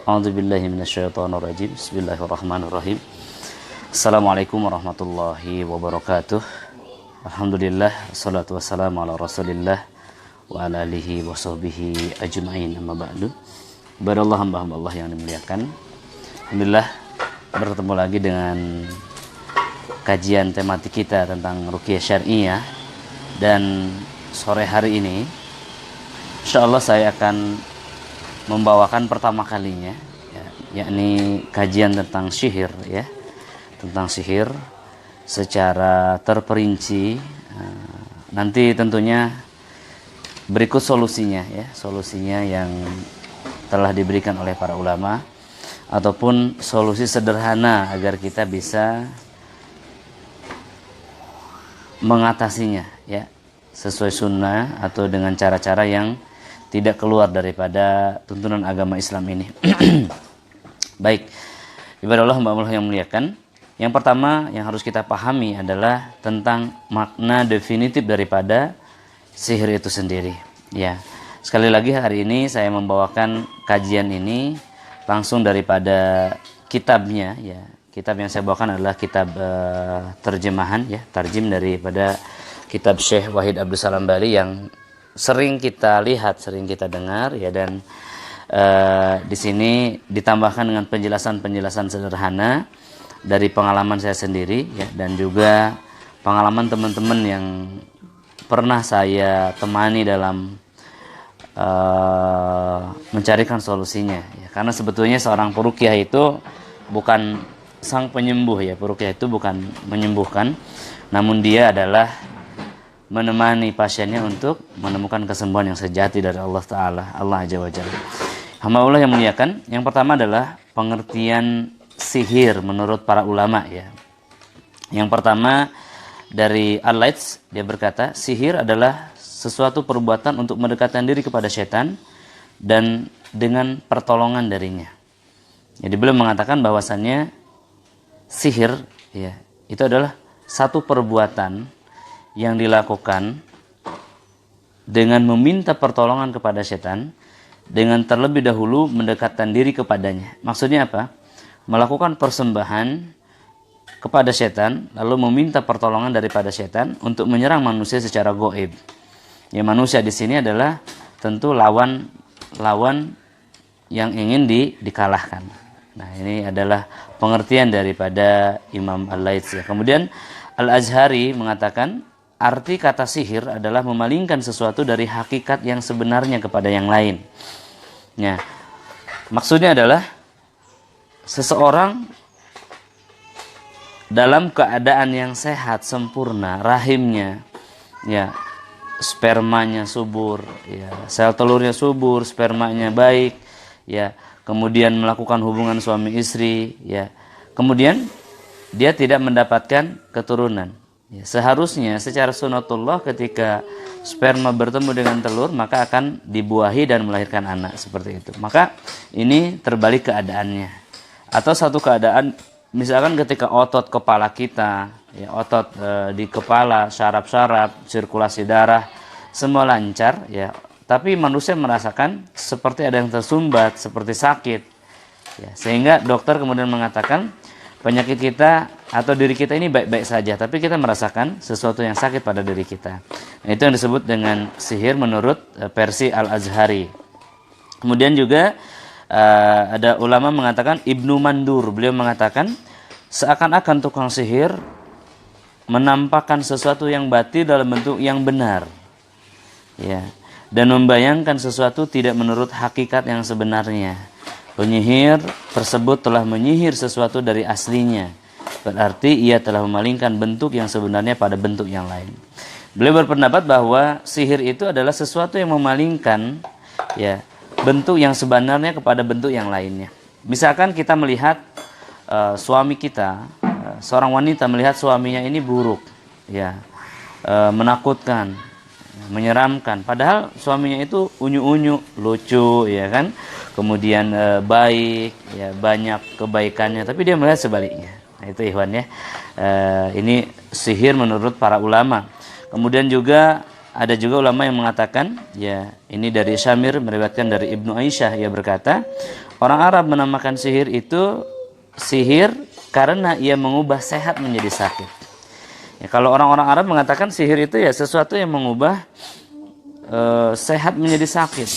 A'udzubillahi minasyaitonirrajim. Bismillahirrahmanirrahim. Assalamualaikum warahmatullahi wabarakatuh. Alhamdulillah, wassalatu wassalamu ala Rasulillah wa ala alihi wa sahbihi ajma'in, amma ba'du. Kepada Allah, hamba-hamba Allah yang dimuliakan, alhamdulillah bertemu lagi dengan kajian tematik kita tentang ruqyah syar'iyyah. Dan sore hari ini insyaallah saya akan membawakan pertama kalinya yakni kajian tentang sihir, tentang sihir secara terperinci. Nanti tentunya berikut solusinya, solusinya yang telah diberikan oleh para ulama ataupun solusi sederhana agar kita bisa mengatasinya, sesuai sunnah atau dengan cara-cara yang tidak keluar daripada tuntunan agama Islam ini. Baik, ibadah Allah, hamba Allah yang muliakan. Yang pertama yang harus kita pahami adalah tentang makna definitif daripada sihir itu sendiri. Ya, sekali lagi hari ini saya membawakan kajian ini langsung daripada kitabnya. Kitab yang saya bawakan adalah kitab terjemahan, tarjim daripada kitab Syekh Wahid Abdul Salam Bali yang sering kita lihat, sering kita dengar, dan di sini ditambahkan dengan penjelasan-penjelasan sederhana dari pengalaman saya sendiri, dan juga pengalaman teman-teman yang pernah saya temani dalam mencarikan solusinya. Karena sebetulnya seorang peruqyah itu bukan sang penyembuh, peruqyah itu bukan menyembuhkan, namun dia adalah menemani pasiennya untuk menemukan kesembuhan yang sejati dari Allah Ta'ala, Allah Azza wa Jalla. Hamba Allah yang muliakan, yang pertama adalah pengertian sihir menurut para ulama. Yang pertama dari Al-Laits, dia berkata, sihir adalah sesuatu perbuatan untuk mendekatkan diri kepada setan dan dengan pertolongan darinya. Jadi beliau mengatakan bahwasannya sihir, itu adalah satu perbuatan yang dilakukan dengan meminta pertolongan kepada setan dengan terlebih dahulu mendekatkan diri kepadanya. Maksudnya apa? Melakukan persembahan kepada setan lalu meminta pertolongan daripada setan untuk menyerang manusia secara gaib. Manusia di sini adalah tentu lawan yang ingin dikalahkan. Nah, ini adalah pengertian daripada Imam Al-Laits. Kemudian Al-Azhari mengatakan arti kata sihir adalah memalingkan sesuatu dari hakikat yang sebenarnya kepada yang lain. Maksudnya adalah seseorang dalam keadaan yang sehat, sempurna, rahimnya, spermanya subur, sel telurnya subur, spermanya baik, kemudian melakukan hubungan suami istri, kemudian dia tidak mendapatkan keturunan. Seharusnya secara sunatullah ketika sperma bertemu dengan telur maka akan dibuahi dan melahirkan anak, seperti itu. Maka ini terbalik keadaannya. Atau satu keadaan misalkan ketika otot kepala kita, otot di kepala, syaraf-syaraf, sirkulasi darah semua lancar, tapi manusia merasakan seperti ada yang tersumbat, seperti sakit, sehingga dokter kemudian mengatakan penyakit kita atau diri kita ini baik-baik saja, tapi kita merasakan sesuatu yang sakit pada diri kita. Nah, itu yang disebut dengan sihir menurut versi Al-Azhari. Kemudian juga ada ulama mengatakan, Ibnu Mandur, beliau mengatakan seakan-akan tukang sihir menampakkan sesuatu yang batil dalam bentuk yang benar, dan membayangkan sesuatu tidak menurut hakikat yang sebenarnya. Penyihir tersebut telah menyihir sesuatu dari aslinya, berarti ia telah memalingkan bentuk yang sebenarnya pada bentuk yang lain. Beliau berpendapat bahwa sihir itu adalah sesuatu yang memalingkan bentuk yang sebenarnya kepada bentuk yang lainnya. Misalkan kita melihat suami kita, seorang wanita melihat suaminya ini buruk, menakutkan, menyeramkan, padahal suaminya itu unyu-unyu, lucu, kemudian baik, banyak kebaikannya, tapi dia melihat sebaliknya. Nah, itu ikhwan, ini sihir menurut para ulama. Kemudian juga ada juga ulama yang mengatakan, ya ini dari Syamir meriwayatkan dari Ibnu Aisyah, ia berkata, orang Arab menamakan sihir itu sihir karena ia mengubah sehat menjadi sakit. Ya, kalau orang-orang Arab mengatakan sihir itu ya sesuatu yang mengubah sehat menjadi sakit.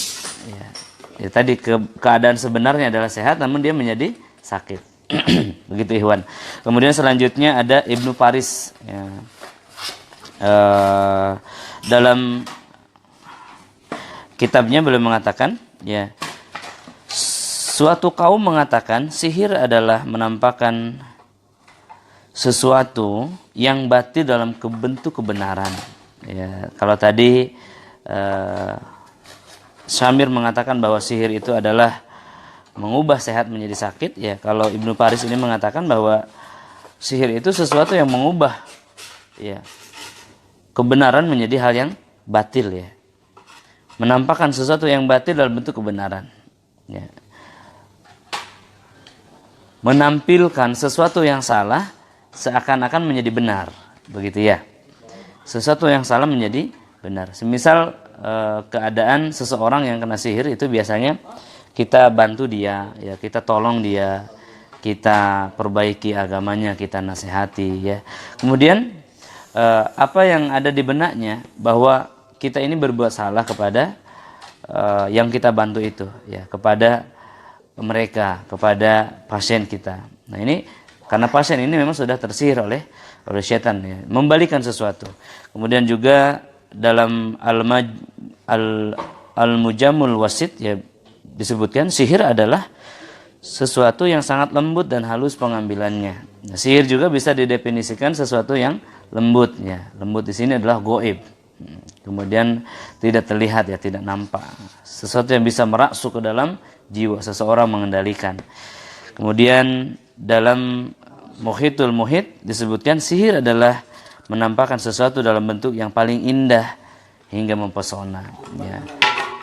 Ya, tadi keadaan sebenarnya adalah sehat, namun dia menjadi sakit. Begitu Ikhwan. Kemudian selanjutnya ada Ibnu Faris. Ya. Dalam kitabnya beliau mengatakan, ya, suatu kaum mengatakan sihir adalah menampakkan sesuatu yang batil dalam bentuk kebenaran. Ya, kalau tadi Syamir mengatakan bahwa sihir itu adalah mengubah sehat menjadi sakit, ya kalau Ibnu Faris ini mengatakan bahwa sihir itu sesuatu yang mengubah, ya, kebenaran menjadi hal yang batil, ya. Menampakkan sesuatu yang batil dalam bentuk kebenaran. Ya. Menampilkan sesuatu yang salah seakan-akan menjadi benar. Begitu ya. Sesuatu yang salah menjadi benar. Semisal keadaan seseorang yang kena sihir itu biasanya kita bantu dia, ya, kita tolong dia, kita perbaiki agamanya, kita nasihati, ya. Kemudian apa yang ada di benaknya bahwa kita ini berbuat salah kepada yang kita bantu itu, ya, kepada mereka, kepada pasien kita. Nah ini karena pasien ini memang sudah tersihir oleh setan, ya, membalikan sesuatu. Kemudian juga dalam Al-Mujamul Wasit, ya, disebutkan sihir adalah sesuatu yang sangat lembut dan halus pengambilannya. Nah, sihir juga bisa didefinisikan sesuatu yang lembut, ya. Lembut di sini adalah goib. Kemudian tidak terlihat, ya, tidak nampak. Sesuatu yang bisa merasuk ke dalam jiwa seseorang, mengendalikan. Kemudian dalam Muhitul Muhit disebutkan sihir adalah menampakkan sesuatu dalam bentuk yang paling indah hingga mempesona, ya.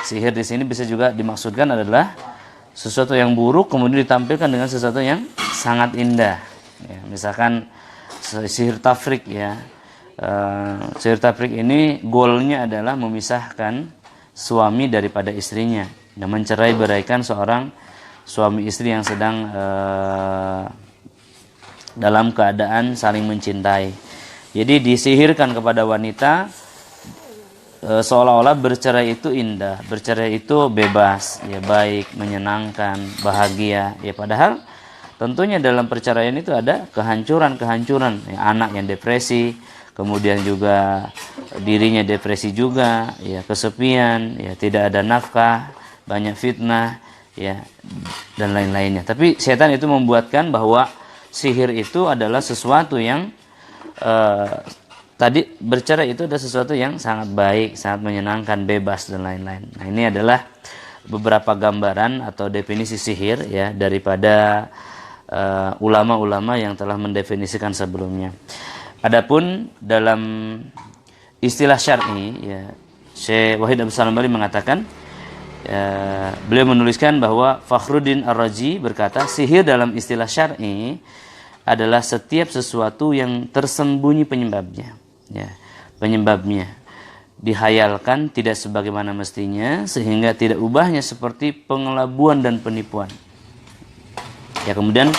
Sihir di sini bisa juga dimaksudkan adalah sesuatu yang buruk kemudian ditampilkan dengan sesuatu yang sangat indah, ya. Misalkan sihir tafrik, ya. Sihir tafrik ini goalnya adalah memisahkan suami daripada istrinya, dan mencerai beraikan seorang suami istri yang sedang dalam keadaan saling mencintai. Jadi disihirkan kepada wanita seolah-olah bercerai itu indah, bercerai itu bebas, ya, baik, menyenangkan, bahagia, ya, padahal tentunya dalam perceraian itu ada kehancuran-kehancuran, ya, anak yang depresi, kemudian juga dirinya depresi juga, ya, kesepian, ya, tidak ada nafkah, banyak fitnah, ya, dan lain-lainnya. Tapi setan itu membuatkan bahwa sihir itu adalah sesuatu yang tadi bercerai itu adalah sesuatu yang sangat baik, sangat menyenangkan, bebas, dan lain-lain. Nah, ini adalah beberapa gambaran atau definisi sihir, ya, daripada ulama-ulama yang telah mendefinisikan sebelumnya. Adapun dalam istilah syar'i, ya, Syekh Wahid Abdul Salam Bali mengatakan, beliau menuliskan bahwa Fakhruddin Ar-Razi berkata, sihir dalam istilah syar'i adalah setiap sesuatu yang tersembunyi penyebabnya, ya, penyebabnya dihayalkan tidak sebagaimana mestinya sehingga tidak ubahnya seperti pengelabuan dan penipuan. Ya, kemudian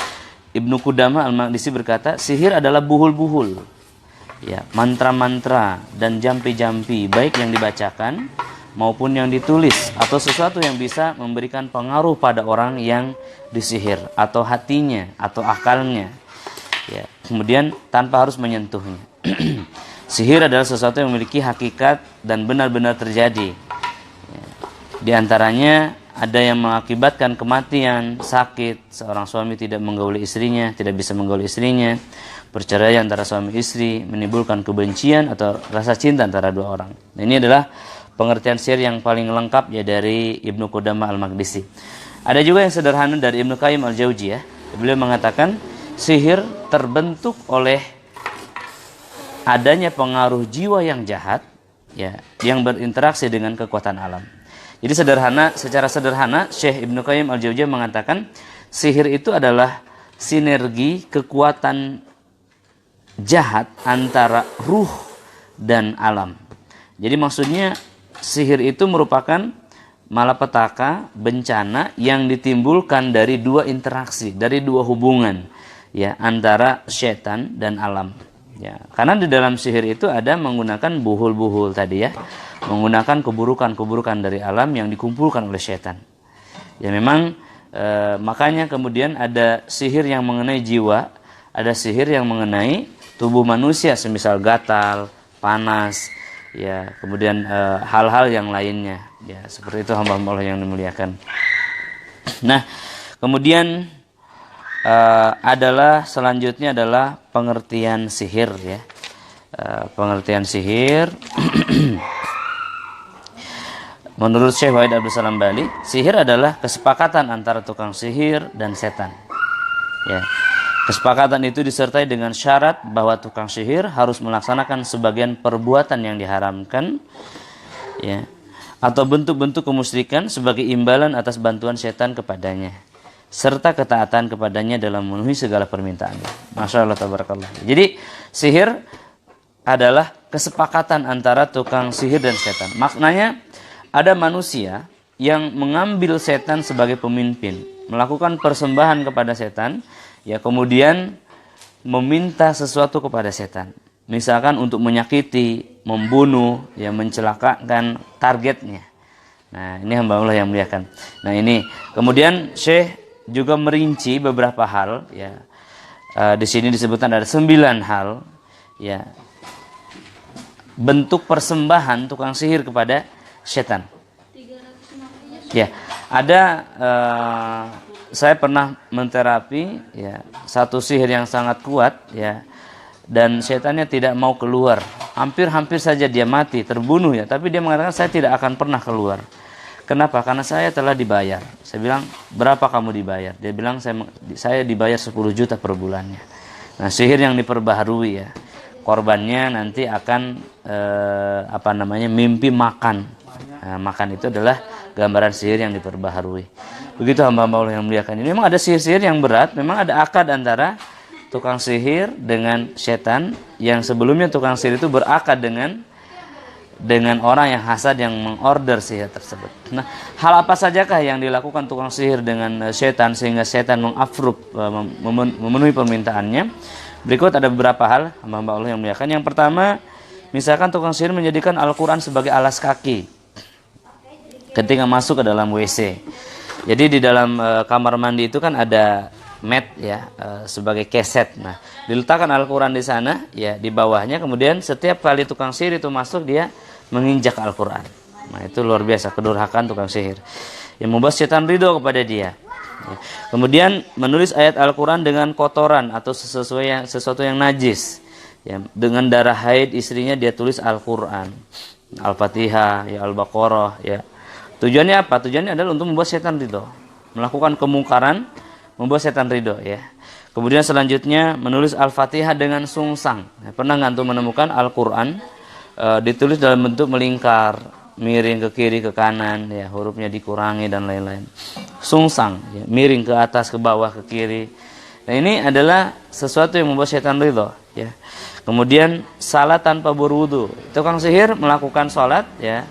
Ibnu Qudamah Al-Maqdisi berkata, sihir adalah buhul-buhul, ya, mantra-mantra dan jampi-jampi, baik yang dibacakan maupun yang ditulis, atau sesuatu yang bisa memberikan pengaruh pada orang yang disihir atau hatinya atau akalnya, ya, kemudian tanpa harus menyentuhnya. Sihir adalah sesuatu yang memiliki hakikat dan benar-benar terjadi, ya. Di antaranya ada yang mengakibatkan kematian, sakit, seorang suami tidak menggauli istrinya, tidak bisa menggauli istrinya, perceraian antara suami istri, menimbulkan kebencian atau rasa cinta antara dua orang. Nah, ini adalah pengertian sihir yang paling lengkap, ya, dari Ibnu Qudamah Al-Maqdisi. Ada juga yang sederhana dari Ibnu Qayyim Al-Jauziyah. Beliau mengatakan sihir terbentuk oleh adanya pengaruh jiwa yang jahat, ya, yang berinteraksi dengan kekuatan alam. Jadi secara sederhana Syekh Ibnu Qayyim Al-Jauziyah mengatakan sihir itu adalah sinergi kekuatan jahat antara ruh dan alam, Jadi maksudnya sihir itu merupakan malapetaka, bencana yang ditimbulkan dari dua interaksi, dari dua hubungan ya antara setan dan alam. Ya, karena di dalam sihir itu ada menggunakan buhul-buhul tadi ya, menggunakan keburukan-keburukan dari alam yang dikumpulkan oleh setan. Ya memang makanya kemudian ada sihir yang mengenai jiwa, ada sihir yang mengenai tubuh manusia, semisal gatal, panas, ya kemudian hal-hal yang lainnya. Ya seperti itu hamba-hamba Allah yang dimuliakan. Nah kemudian selanjutnya adalah pengertian sihir ya. Pengertian sihir menurut Syekh Wahid Abdul Salam Bali, sihir adalah kesepakatan antara tukang sihir dan setan. Ya. Kesepakatan itu disertai dengan syarat bahwa tukang sihir harus melaksanakan sebagian perbuatan yang diharamkan ya, atau bentuk-bentuk kemusyrikan sebagai imbalan atas bantuan setan kepadanya, serta ketaatan kepadanya dalam memenuhi segala permintaannya. Masya Allah tabarakallah. Jadi sihir adalah kesepakatan antara tukang sihir dan setan. Maknanya ada manusia yang mengambil setan sebagai pemimpin, melakukan persembahan kepada setan, ya kemudian meminta sesuatu kepada setan. Misalkan untuk menyakiti, membunuh, ya mencelakakan targetnya. Nah ini hamba Allah yang muliakan. Nah ini kemudian Syekh juga merinci beberapa hal ya. Di sini disebutkan ada 9 hal ya, bentuk persembahan tukang sihir kepada setan. Ya, ada saya pernah menterapi ya satu sihir yang sangat kuat ya, dan setannya tidak mau keluar. Hampir-hampir saja dia mati, terbunuh ya, tapi dia mengatakan saya tidak akan pernah keluar. Kenapa? Karena saya telah dibayar. Saya bilang, berapa kamu dibayar? Dia bilang, saya dibayar 10 juta per bulannya. Nah, sihir yang diperbaharui ya. Korbannya nanti akan mimpi makan. Nah, makan itu adalah gambaran sihir yang diperbaharui. Begitu hamba-hamba Allah yang muliakan ini. Memang ada sihir-sihir yang berat, memang ada akad antara tukang sihir dengan setan, yang sebelumnya tukang sihir itu berakad dengan orang yang hasad yang mengorder sihir tersebut. Nah, hal apa sajakah yang dilakukan tukang sihir dengan setan sehingga setan memenuhi permintaannya? Berikut ada beberapa hal hamba Allah yang muliakan. Yang pertama, misalkan tukang sihir menjadikan Al-Quran sebagai alas kaki ketika masuk ke dalam WC. Jadi di dalam kamar mandi itu kan ada mat ya, sebagai keset. Nah, diletakkan Al-Quran di sana ya, di bawahnya. Kemudian setiap kali tukang sihir itu masuk, dia menginjak Al-Quran. Nah, itu luar biasa kedurhakaan tukang sihir yang membuat setan ridho kepada dia. Ya. Kemudian menulis ayat Al-Quran dengan kotoran atau sesuatu yang najis ya, dengan darah haid istrinya dia tulis Al-Quran, Al-Fatihah ya, Al-Baqarah ya. Tujuannya apa? Tujuannya adalah untuk membuat setan ridho, melakukan kemungkaran, membuat setan ridho ya. Kemudian selanjutnya menulis Al-Fatihah dengan sungsang. Pernah nggak antum menemukan Al-Quran ditulis dalam bentuk melingkar, miring ke kiri ke kanan ya, hurufnya dikurangi dan lain-lain. Sungsang ya, miring ke atas, ke bawah, ke kiri. Nah, ini adalah sesuatu yang membuat setan ridho ya. Kemudian salat tanpa berwudu. Tukang sihir melakukan salat ya.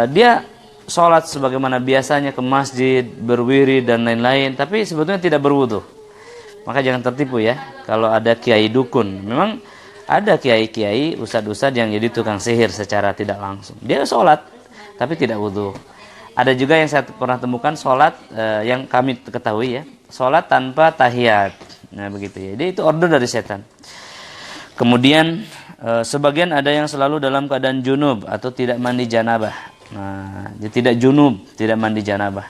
Dia sholat sebagaimana biasanya ke masjid, berwirid dan lain-lain, tapi sebetulnya tidak berwudu. Maka jangan tertipu ya, kalau ada kiai dukun. Memang ada kiai-kiai, ustadz-ustadz yang jadi tukang sihir secara tidak langsung. Dia sholat, tapi tidak wudu. Ada juga yang saya pernah temukan sholat yang kami ketahui ya, sholat tanpa tahiyat. Nah begitu ya, jadi itu order dari setan. Kemudian sebagian ada yang selalu dalam keadaan junub atau tidak mandi janabah. Nah, dia tidak junub, tidak mandi janabah.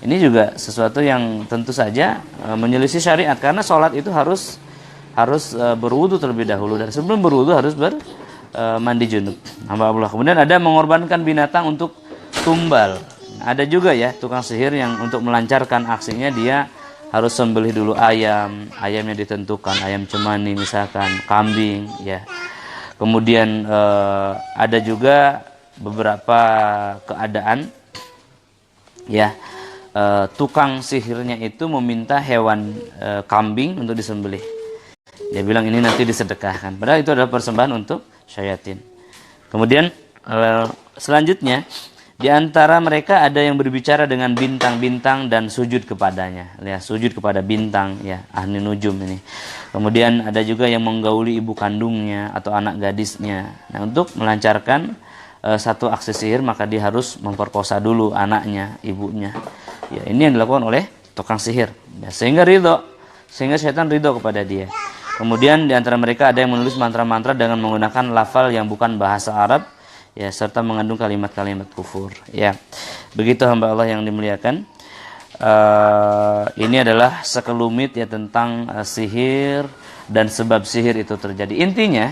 Ini juga sesuatu yang tentu saja menyelisih syariat, karena sholat itu harus berwudu terlebih dahulu, dan sebelum berwudu harus mandi junub. Hamba Allah. Kemudian ada mengorbankan binatang untuk tumbal. Ada juga ya tukang sihir yang untuk melancarkan aksinya dia harus sembelih dulu ayamnya ditentukan, ayam cemani misalkan, kambing ya. Kemudian ada juga beberapa keadaan ya, tukang sihirnya itu meminta hewan kambing untuk disembelih. Dia bilang ini nanti disedekahkan, padahal itu adalah persembahan untuk syayatin. Kemudian selanjutnya di antara mereka ada yang berbicara dengan bintang-bintang dan sujud kepadanya, ya, sujud kepada bintang, ya, ahli nujum ini. Kemudian ada juga yang menggauli ibu kandungnya atau anak gadisnya. Nah, untuk melancarkan satu aksi sihir maka dia harus memperkosa dulu anaknya, ibunya. Ya, ini yang dilakukan oleh tukang sihir. Ya, sehingga setan ridho kepada dia. Kemudian di antara mereka ada yang menulis mantra-mantra dengan menggunakan lafal yang bukan bahasa Arab, ya, serta mengandung kalimat-kalimat kufur. Ya, begitu hamba Allah yang dimuliakan. Ini adalah sekelumit ya tentang sihir dan sebab sihir itu terjadi. Intinya,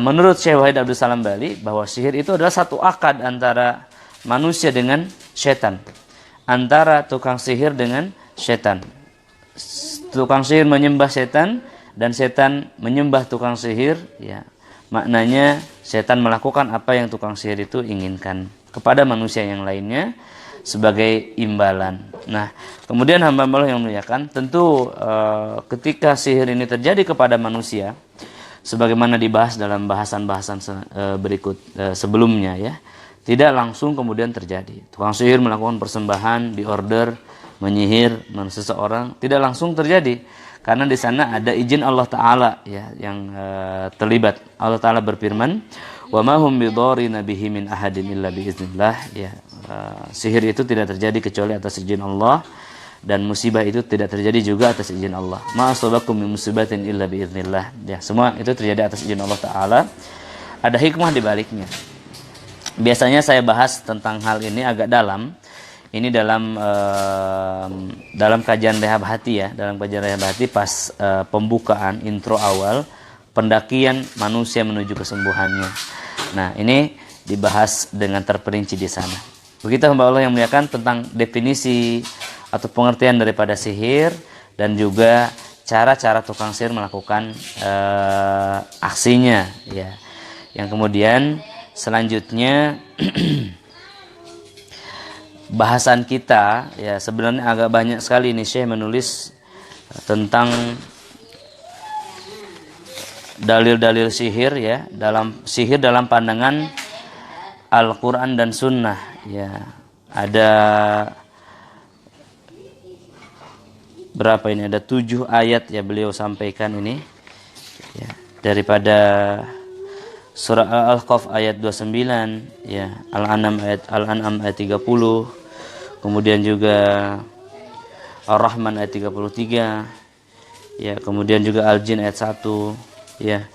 menurut Syekh Wahid Abdul Salam Bali, bahwa sihir itu adalah satu akad antara manusia dengan setan, antara tukang sihir dengan setan. Tukang sihir menyembah setan dan setan menyembah tukang sihir, ya. Maknanya setan melakukan apa yang tukang sihir itu inginkan kepada manusia yang lainnya sebagai imbalan. Nah, kemudian hamba Allah yang muliakan, tentu ketika sihir ini terjadi kepada manusia, sebagaimana dibahas dalam bahasan-bahasan berikut sebelumnya, ya, tidak langsung kemudian terjadi. Tukang sihir melakukan persembahan, diorder, menyihir seseorang, tidak langsung terjadi. Karena di sana ada izin Allah Ta'ala, ya, yang terlibat. Allah Ta'ala berfirman, wa ma hum bidharina bihi min ahadin illa biiznillah, ya. Sihir itu tidak terjadi kecuali atas izin Allah, dan musibah itu tidak terjadi juga atas izin Allah. Ma asabakum min musibatin illa biiznillah, ya. Semua itu terjadi atas izin Allah Ta'ala. Ada hikmah di baliknya. Biasanya saya bahas tentang hal ini agak dalam. Ini dalam kajian rehab hati, ya, dalam kajian rehab hati pas pembukaan intro awal pendakian manusia menuju kesembuhannya. Nah, ini dibahas dengan terperinci di sana. Begitu hamba Allah yang muliakan tentang definisi atau pengertian daripada sihir dan juga cara-cara tukang sihir melakukan aksinya, ya. Yang kemudian selanjutnya bahasan kita, ya, sebenarnya agak banyak sekali ini Syekh menulis tentang dalil-dalil sihir, ya, dalam pandangan Al-Quran dan Sunnah, ya. Ada berapa ini? Ada 7 ayat, ya, beliau sampaikan ini, ya, daripada surah Al-Ahqaf ayat 29, ya, Al-An'am ayat 30, kemudian juga Ar-Rahman ayat 33, ya, kemudian juga Al-Jin ayat 1, ya,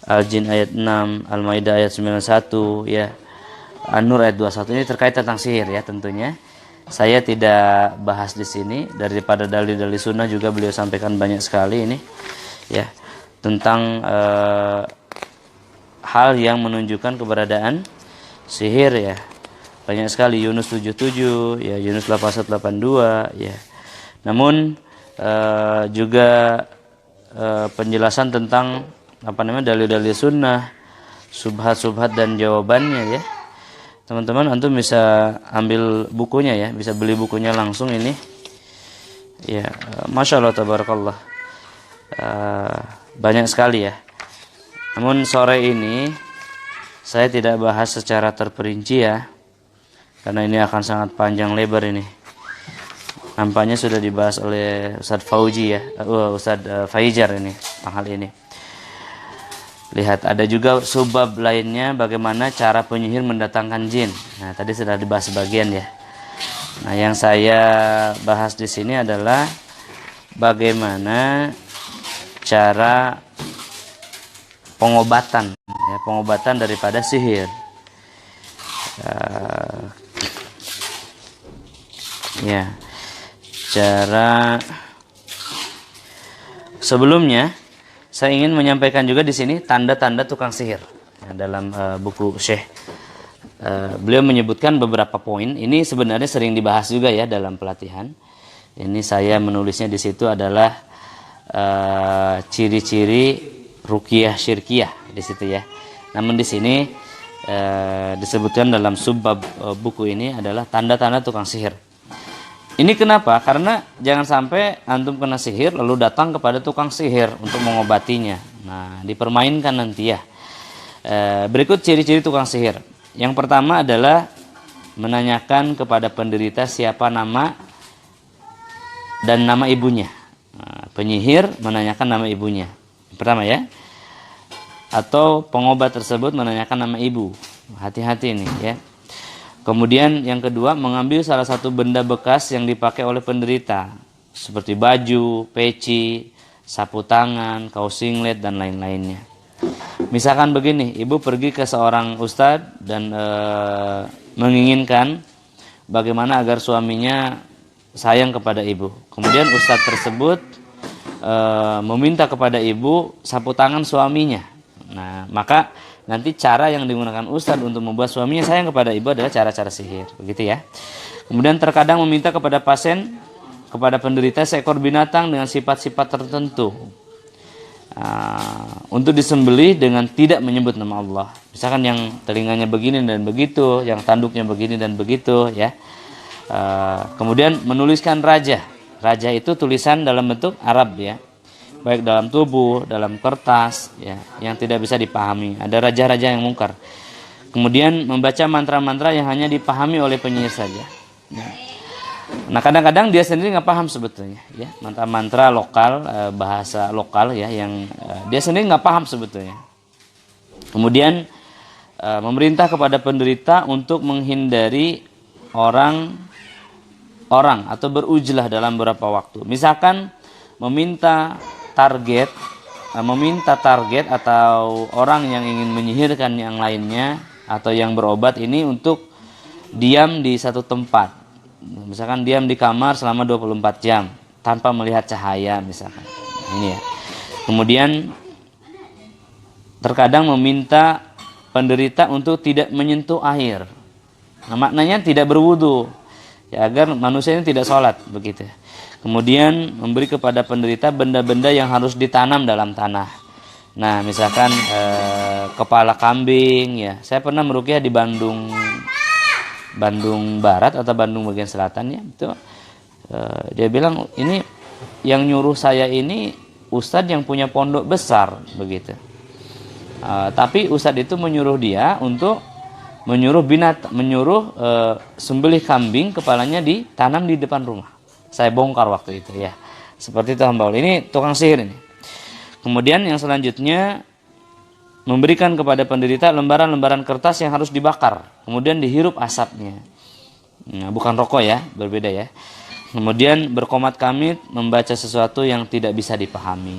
Al-Jin ayat 6, Al-Maidah ayat 91, ya, An-Nur ayat 21. Ini terkait tentang sihir, ya, tentunya. Saya tidak bahas di sini, daripada dalil-dalil sunnah juga beliau sampaikan banyak sekali ini, ya, tentang hal yang menunjukkan keberadaan sihir, ya. Banyak sekali, Yunus 77, ya, Yunus 8182, ya. Namun juga penjelasan tentang dalil-dalil sunnah, subhat-subhat dan jawabannya, ya. Teman-teman antum bisa ambil bukunya, ya, bisa beli bukunya langsung ini, ya. Masya Allah tabarakallah, banyak sekali, ya. Namun sore ini saya tidak bahas secara terperinci, ya, karena ini akan sangat panjang lebar ini. Nampaknya sudah dibahas oleh Ustadz Fauji, ya, Ustadz Faijar ini hal ini. Lihat, ada juga subbab lainnya, bagaimana cara penyihir mendatangkan jin. Nah, tadi sudah dibahas sebagian, ya. Nah, yang saya bahas di sini adalah bagaimana cara pengobatan, ya, pengobatan daripada sihir. Ya, cara sebelumnya saya ingin menyampaikan juga di sini tanda-tanda tukang sihir. Nah, dalam buku Syekh, beliau menyebutkan beberapa poin. Ini sebenarnya sering dibahas juga, ya, dalam pelatihan. Ini saya menulisnya di situ adalah ciri-ciri ruqyah syirkiyah di situ, ya. Namun di sini disebutkan dalam subbab buku ini adalah tanda-tanda tukang sihir. Ini kenapa? Karena jangan sampai antum kena sihir lalu datang kepada tukang sihir untuk mengobatinya. Nah, dipermainkan nanti, ya. Berikut ciri-ciri tukang sihir. Yang pertama adalah menanyakan kepada penderita siapa nama dan nama ibunya. Penyihir menanyakan nama ibunya. Pertama ya. Atau pengobat tersebut menanyakan nama ibu. Hati-hati nih ya. Kemudian yang kedua, mengambil salah satu benda bekas yang dipakai oleh penderita, seperti baju, peci, sapu tangan, kaos singlet dan lain-lainnya. Misalkan begini, ibu pergi ke seorang ustadz dan menginginkan bagaimana agar suaminya sayang kepada ibu. Kemudian ustadz tersebut meminta kepada ibu sapu tangan suaminya. Nah, maka nanti cara yang digunakan ustadz untuk membuat suaminya sayang kepada ibu adalah cara-cara sihir, begitu ya. Kemudian terkadang meminta kepada pasien, kepada penderita seekor binatang dengan sifat-sifat tertentu untuk disembelih dengan tidak menyebut nama Allah. Misalkan yang telinganya begini dan begitu, yang tanduknya begini dan begitu ya. Kemudian menuliskan raja. Raja itu tulisan dalam bentuk Arab ya, baik dalam tubuh, dalam kertas ya, yang tidak bisa dipahami. Ada raja-raja yang mungkar. Kemudian membaca mantra-mantra yang hanya dipahami oleh penyihir saja. Nah, kadang-kadang dia sendiri nggak paham sebetulnya ya, mantra-mantra lokal, bahasa lokal ya, yang dia sendiri nggak paham sebetulnya. Kemudian memerintah kepada penderita untuk menghindari orang atau berujlah dalam beberapa waktu. Misalkan meminta target atau orang yang ingin menyihirkan yang lainnya atau yang berobat ini untuk diam di satu tempat. Misalkan diam di kamar selama 24 jam tanpa melihat cahaya misalkan. Ini ya. Kemudian terkadang meminta penderita untuk tidak menyentuh air. Nah, maknanya tidak berwudu ya, agar manusia ini tidak sholat begitu. Kemudian memberi kepada penderita benda-benda yang harus ditanam dalam tanah. Nah, misalkan kepala kambing ya. Saya pernah meruqyah di Bandung Barat atau Bandung bagian selatan ya. Itu dia bilang ini yang nyuruh saya ini ustadz yang punya pondok besar begitu. Tapi ustadz itu menyuruh dia untuk menyuruh sembelih kambing, kepalanya ditanam di depan rumah. Saya bongkar waktu itu ya. Seperti itu hamba Allah. Ini tukang sihir ini. Kemudian yang selanjutnya memberikan kepada penderita lembaran-lembaran kertas yang harus dibakar, kemudian dihirup asapnya. Nah, bukan rokok ya, berbeda ya. Kemudian berkomat kamit membaca sesuatu yang tidak bisa dipahami.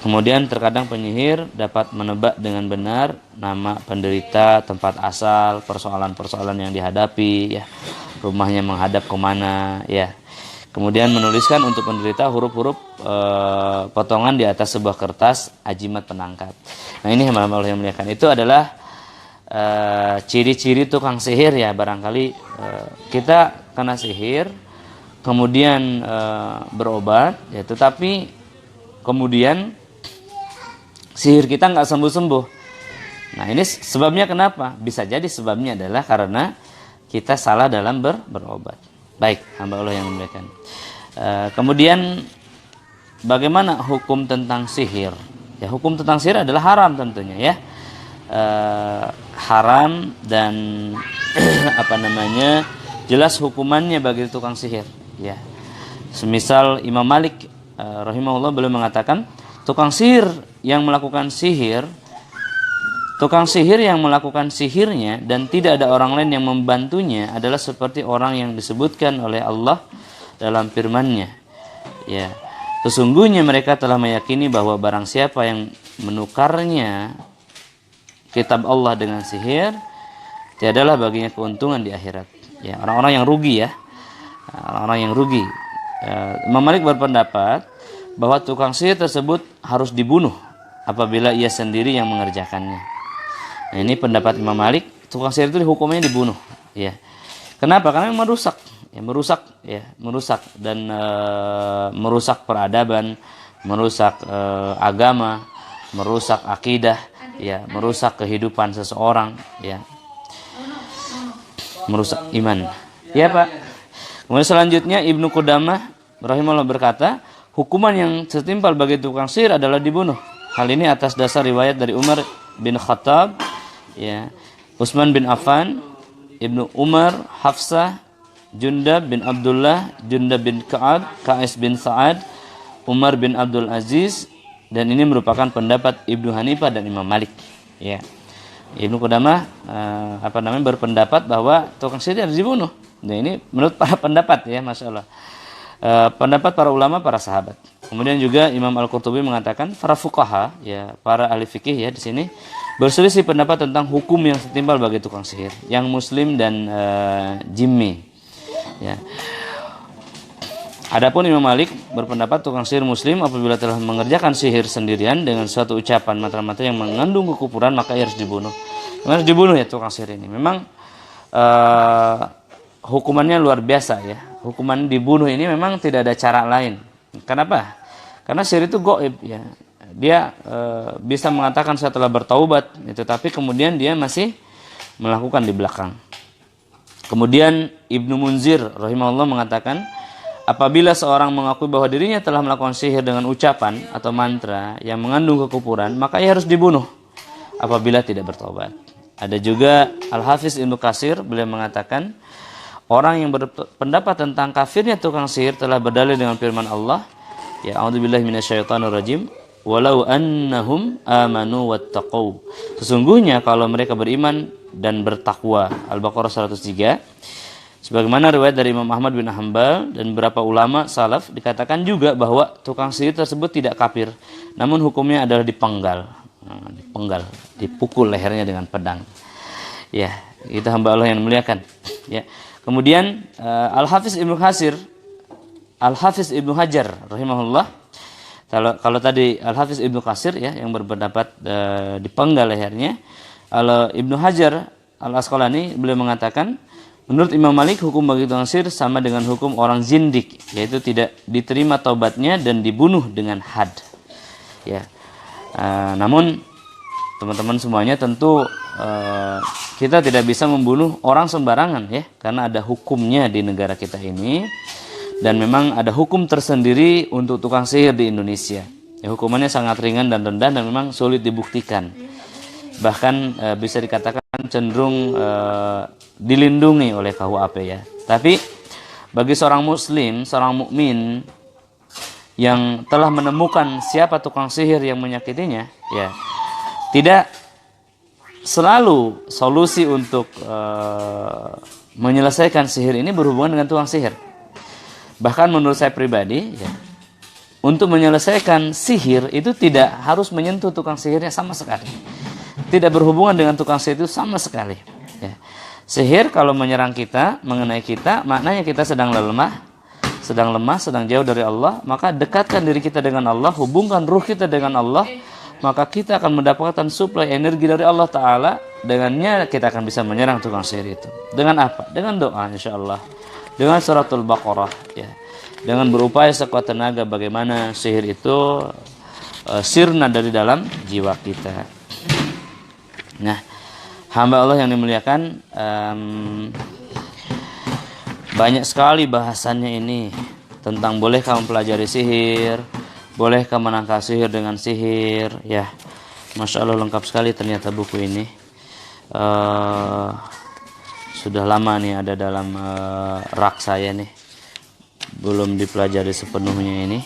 Kemudian terkadang penyihir dapat menebak dengan benar nama penderita, tempat asal, persoalan-persoalan yang dihadapi ya, rumahnya menghadap kemana ya. Kemudian menuliskan untuk penderita huruf-huruf potongan di atas sebuah kertas ajimat penangkap. Nah, ini hamba Allah yang muliakan, itu adalah ciri-ciri tukang sihir ya. Barangkali kita kena sihir kemudian berobat ya, tetapi kemudian sihir kita nggak sembuh-sembuh. Nah, ini sebabnya kenapa? Bisa jadi sebabnya adalah karena kita salah dalam berobat. Baik, hamba Allah yang muliakan. Kemudian bagaimana hukum tentang sihir? Ya, hukum tentang sihir adalah haram tentunya ya. Haram dan jelas hukumannya bagi tukang sihir ya. Semisal Imam Malik rahimahullah beliau mengatakan, tukang sihir yang melakukan sihirnya dan tidak ada orang lain yang membantunya adalah seperti orang yang disebutkan oleh Allah dalam firman-Nya. Ya, sesungguhnya mereka telah meyakini bahwa barang siapa yang menukarnya kitab Allah dengan sihir, tiadalah baginya keuntungan di akhirat. Ya, orang-orang yang rugi ya. Orang-orang yang rugi. Imam Malik berpendapat bahwa tukang sihir tersebut harus dibunuh apabila ia sendiri yang mengerjakannya. Nah, ini pendapat Imam Malik, tukang sihir itu hukumnya dibunuh ya. Kenapa? Karena merusak dan merusak peradaban, merusak agama, merusak akidah ya, merusak kehidupan seseorang ya, merusak iman ya Pak. Kemudian selanjutnya Ibnu Qudamah rahimahullah berkata, hukuman yang setimpal bagi tukang sihir adalah dibunuh. Hal ini atas dasar riwayat dari Umar bin Khattab, ya, Utsman bin Affan, Ibnu Umar, Hafsah, Jundab bin Abdullah, Jundab bin Ka'ab, Qais bin Sa'ad, Umar bin Abdul Aziz, dan ini merupakan pendapat Ibnu Hanifah dan Imam Malik, ya. Ibnu Qudamah berpendapat bahwa tukang sihir harus dibunuh. Nah, ini menurut para pendapat, ya, Masya Allah. Pendapat para ulama, para sahabat. Kemudian juga Imam Al-Qurtubi mengatakan para fuqaha, ya, para ahli fikih, ya, di sini berselisih pendapat tentang hukum yang setimpal bagi tukang sihir, yang muslim dan jimmi, ya. Adapun Imam Malik berpendapat tukang sihir muslim apabila telah mengerjakan sihir sendirian dengan suatu ucapan mantra-mantra yang mengandung kekufuran, maka ia harus dibunuh. Harus dibunuh, ya, tukang sihir ini. Memang hukumannya luar biasa, ya. Hukuman dibunuh ini memang tidak ada cara lain. Kenapa? Karena sihir itu gaib, ya. Dia bisa mengatakan saya telah bertaubat, tetapi kemudian dia masih melakukan di belakang. Kemudian Ibnu Munzir rahimahullah mengatakan, apabila seorang mengakui bahwa dirinya telah melakukan sihir dengan ucapan atau mantra yang mengandung kekufuran, maka ia harus dibunuh apabila tidak bertobat. Ada juga Al-Hafiz Ibnu Katsir, beliau mengatakan, orang yang berpendapat tentang kafirnya tukang sihir telah berdalil dengan firman Allah, ya, a'udzubillahi minasyaitonirrajim, walau annahum amanu wattaqau. Sesungguhnya kalau mereka beriman dan bertakwa. Al-Baqarah 103. Sebagaimana riwayat dari Imam Ahmad bin Hanbal dan beberapa ulama salaf, dikatakan juga bahwa tukang sihir tersebut tidak kafir, namun hukumnya adalah dipenggal, dipukul lehernya dengan pedang. Ya, itu hamba Allah yang muliakan. Ya. Kemudian Al-Hafiz Ibnu Hajar rahimahullah, kalau tadi Al-Hafiz Ibnu Katsir, ya, yang berpendapat dipenggal lehernya, kalau Ibnu Hajar Al-Asqalani beliau mengatakan, menurut Imam Malik hukum bagi tukang sihir sama dengan hukum orang zindik, yaitu tidak diterima taubatnya dan dibunuh dengan had. Ya, namun teman-teman semuanya tentu kita tidak bisa membunuh orang sembarangan, ya, karena ada hukumnya di negara kita ini, dan memang ada hukum tersendiri untuk tukang sihir di Indonesia. Ya, hukumannya sangat ringan dan rendah dan memang sulit dibuktikan. Bahkan bisa dikatakan cenderung dilindungi oleh KUHP, ya. Tapi bagi seorang muslim, seorang mukmin yang telah menemukan siapa tukang sihir yang menyakitinya, ya, tidak selalu solusi untuk menyelesaikan sihir ini berhubungan dengan tukang sihir. Bahkan menurut saya pribadi, ya, untuk menyelesaikan sihir itu tidak harus menyentuh tukang sihirnya sama sekali. Tidak berhubungan dengan tukang sihir itu sama sekali. Ya. Sihir kalau menyerang kita, mengenai kita, maknanya kita sedang lemah, sedang jauh dari Allah, maka dekatkan diri kita dengan Allah, hubungkan ruh kita dengan Allah, maka kita akan mendapatkan suplai energi dari Allah Ta'ala. Dengannya kita akan bisa menyerang tukang sihir itu. Dengan apa? Dengan doa, insya Allah. Dengan suratul Baqarah, ya. Dengan berupaya sekuat tenaga bagaimana sihir itu sirna dari dalam jiwa kita. Nah, hamba Allah yang dimuliakan, banyak sekali bahasannya ini tentang bolehkah mempelajari sihir, bolehkah menangkal sihir dengan sihir, ya. Masya Allah lengkap sekali ternyata buku ini. Sudah lama nih ada dalam rak saya nih, belum dipelajari sepenuhnya ini.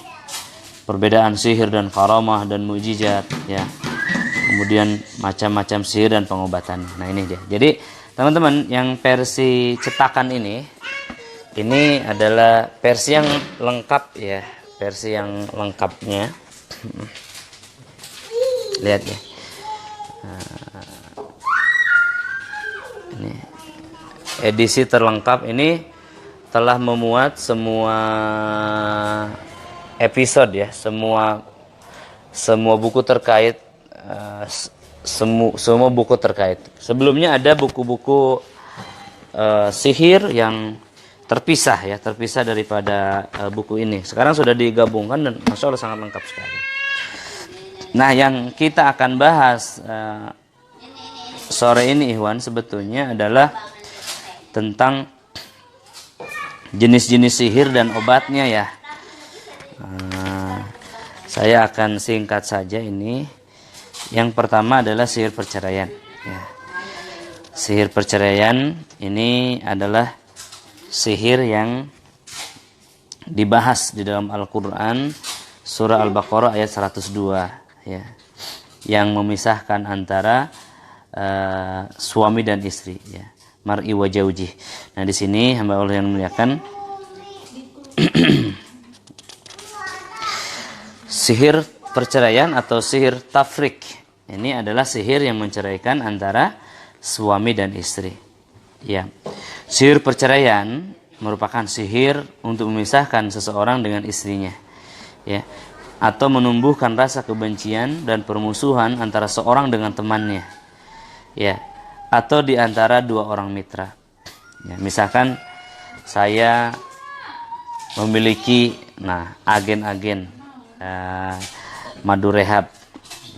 Perbedaan sihir dan karamah dan mukjizat, ya. Kemudian macam-macam sihir dan pengobatan. Nah, ini dia. Jadi teman-teman, yang versi cetakan ini adalah versi yang lengkap, ya, versi yang lengkapnya. Lihat, ya. Ini edisi terlengkap ini telah memuat semua episode, ya, semua buku terkait. Semua buku terkait. Sebelumnya ada buku-buku sihir yang terpisah, ya, terpisah daripada buku ini. Sekarang sudah digabungkan dan Masya Allah sangat lengkap sekali. Nah, yang kita akan bahas sore ini, Ikhwan, sebetulnya adalah tentang jenis-jenis sihir dan obatnya, ya. Saya akan singkat saja ini. Yang pertama adalah sihir perceraian. Ya. Sihir perceraian ini adalah sihir yang dibahas di dalam Al-Quran surah Al-Baqarah ayat 102, ya, yang memisahkan antara suami dan istri, ya, mar'i wa jauji. Nah, di sini hamba Allah yang memuliakan, sihir perceraian atau sihir tafrik ini adalah sihir yang menceraikan antara suami dan istri. Ya, sihir perceraian merupakan sihir untuk memisahkan seseorang dengan istrinya, ya, atau menumbuhkan rasa kebencian dan permusuhan antara seorang dengan temannya, ya, atau di antara dua orang mitra. Ya, misalkan saya memiliki agen-agen madu rehab.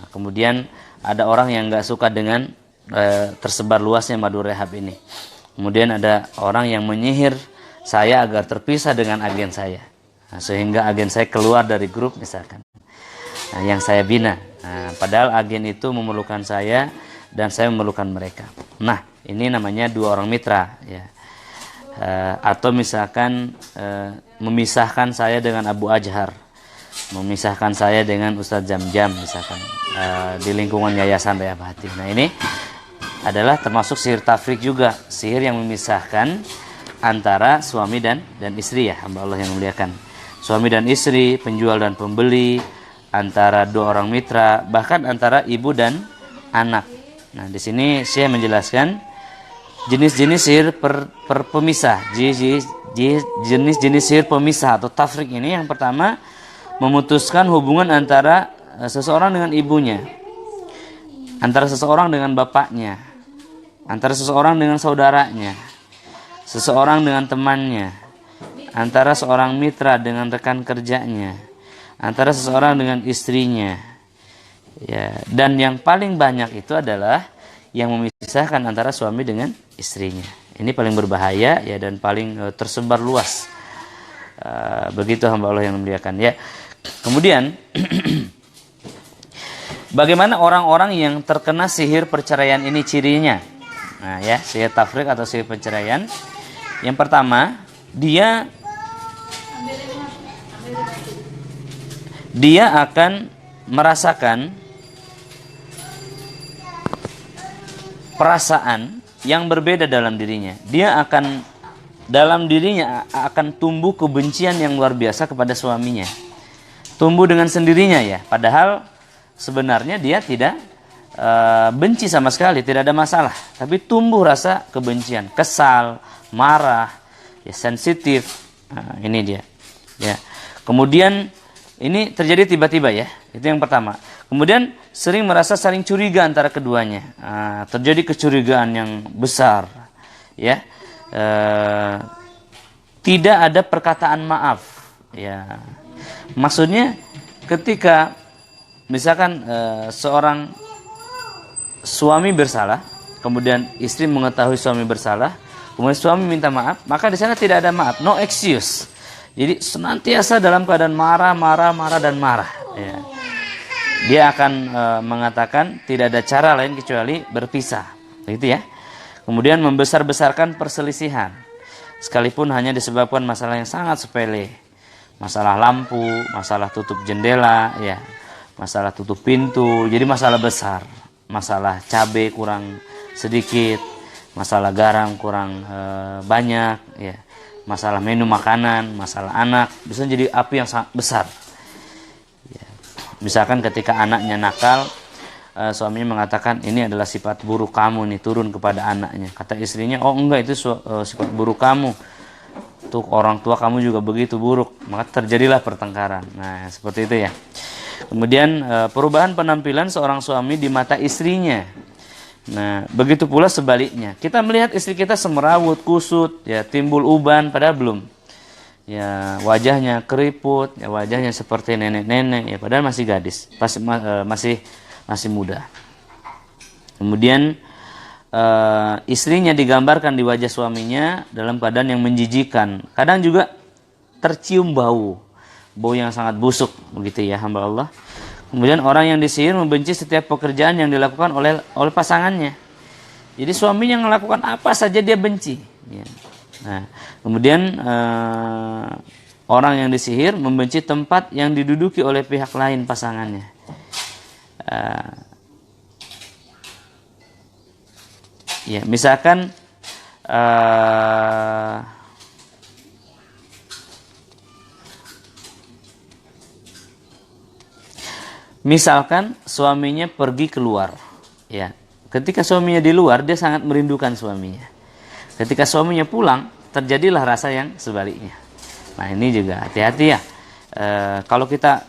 Nah, kemudian ada orang yang nggak suka dengan tersebar luasnya madu rehab ini. Kemudian ada orang yang menyihir saya agar terpisah dengan agen saya. Nah, sehingga agen saya keluar dari grup misalkan. Nah, yang saya bina. Nah, padahal agen itu memerlukan saya dan saya memerlukan mereka. Nah, ini namanya dua orang mitra, ya. Atau misalkan memisahkan saya dengan Abu Ajhar, memisahkan saya dengan Ustadz Jam-Jam misalkan, di lingkungan Yayasan Rehab Hati. Nah, ini adalah termasuk sihir tafrik juga, sihir yang memisahkan antara suami dan istri, ya, hamba Allah yang memuliakan. Suami dan istri, penjual dan pembeli, antara dua orang mitra, bahkan antara ibu dan anak. Nah, di sini saya menjelaskan jenis-jenis sihir pemisah. Jenis-jenis sihir pemisah atau tafrik ini, yang pertama, memutuskan hubungan antara seseorang dengan ibunya, antara seseorang dengan bapaknya, antara seseorang dengan saudaranya, seseorang dengan temannya, antara seorang mitra dengan rekan kerjanya, antara seseorang dengan istrinya, ya. Dan yang paling banyak itu adalah yang memisahkan antara suami dengan istrinya. Ini paling berbahaya, ya, dan paling tersebar luas. Begitu hamba Allah yang memuliakan, ya. Kemudian bagaimana orang-orang yang terkena sihir perceraian ini cirinya? Nah, ya, sihir tafrik atau sihir perceraian. Yang pertama, dia akan merasakan perasaan yang berbeda dalam dirinya. Dalam dirinya akan tumbuh kebencian yang luar biasa kepada suaminya. Tumbuh dengan sendirinya, ya. Padahal sebenarnya dia tidak benci sama sekali, tidak ada masalah. Tapi tumbuh rasa kebencian, kesal, marah, ya, sensitif. Nah, ini dia, ya. Kemudian ini terjadi tiba-tiba, ya. Itu yang pertama. Kemudian sering merasa saling curiga antara keduanya. Nah, terjadi kecurigaan yang besar, ya. Tidak ada perkataan maaf, ya. Maksudnya ketika misalkan seorang suami bersalah, kemudian istri mengetahui suami bersalah, kemudian suami minta maaf, maka di sana tidak ada maaf, no excuse. Jadi senantiasa dalam keadaan marah, ya. Dia akan mengatakan tidak ada cara lain kecuali berpisah, begitu, ya. Kemudian membesar-besarkan perselisihan, sekalipun hanya disebabkan masalah yang sangat sepele, masalah lampu, masalah tutup jendela, ya, masalah tutup pintu, jadi masalah besar, masalah cabai kurang sedikit, masalah garam kurang banyak, ya, masalah menu makanan, masalah anak, bisa jadi api yang sangat besar. Ya. Misalkan ketika anaknya nakal, suaminya mengatakan ini adalah sifat buruk kamu nih, turun kepada anaknya. Kata istrinya, oh enggak, itu sifat buruk kamu. Tuh orang tua kamu juga begitu buruk. Maka terjadilah pertengkaran. Nah, seperti itu, ya. Kemudian perubahan penampilan seorang suami di mata istrinya. Nah, begitu pula sebaliknya. Kita melihat istri kita semerawut, kusut, ya, timbul uban, padahal belum. Ya, wajahnya keriput, ya, wajahnya seperti nenek-nenek, ya, padahal masih gadis, masih muda. Kemudian istrinya digambarkan di wajah suaminya dalam keadaan yang menjijikan. Kadang juga tercium bau yang sangat busuk, begitu, ya, hamba Allah. Kemudian orang yang disihir membenci setiap pekerjaan yang dilakukan oleh pasangannya. Jadi suaminya melakukan apa saja dia benci. Ya. Nah, kemudian orang yang disihir membenci tempat yang diduduki oleh pihak lain pasangannya. Ya, misalkan suaminya pergi keluar, ya. Ketika suaminya di luar, dia sangat merindukan suaminya. Ketika suaminya pulang, terjadilah rasa yang sebaliknya. Nah, ini juga hati-hati ya. Kalau kita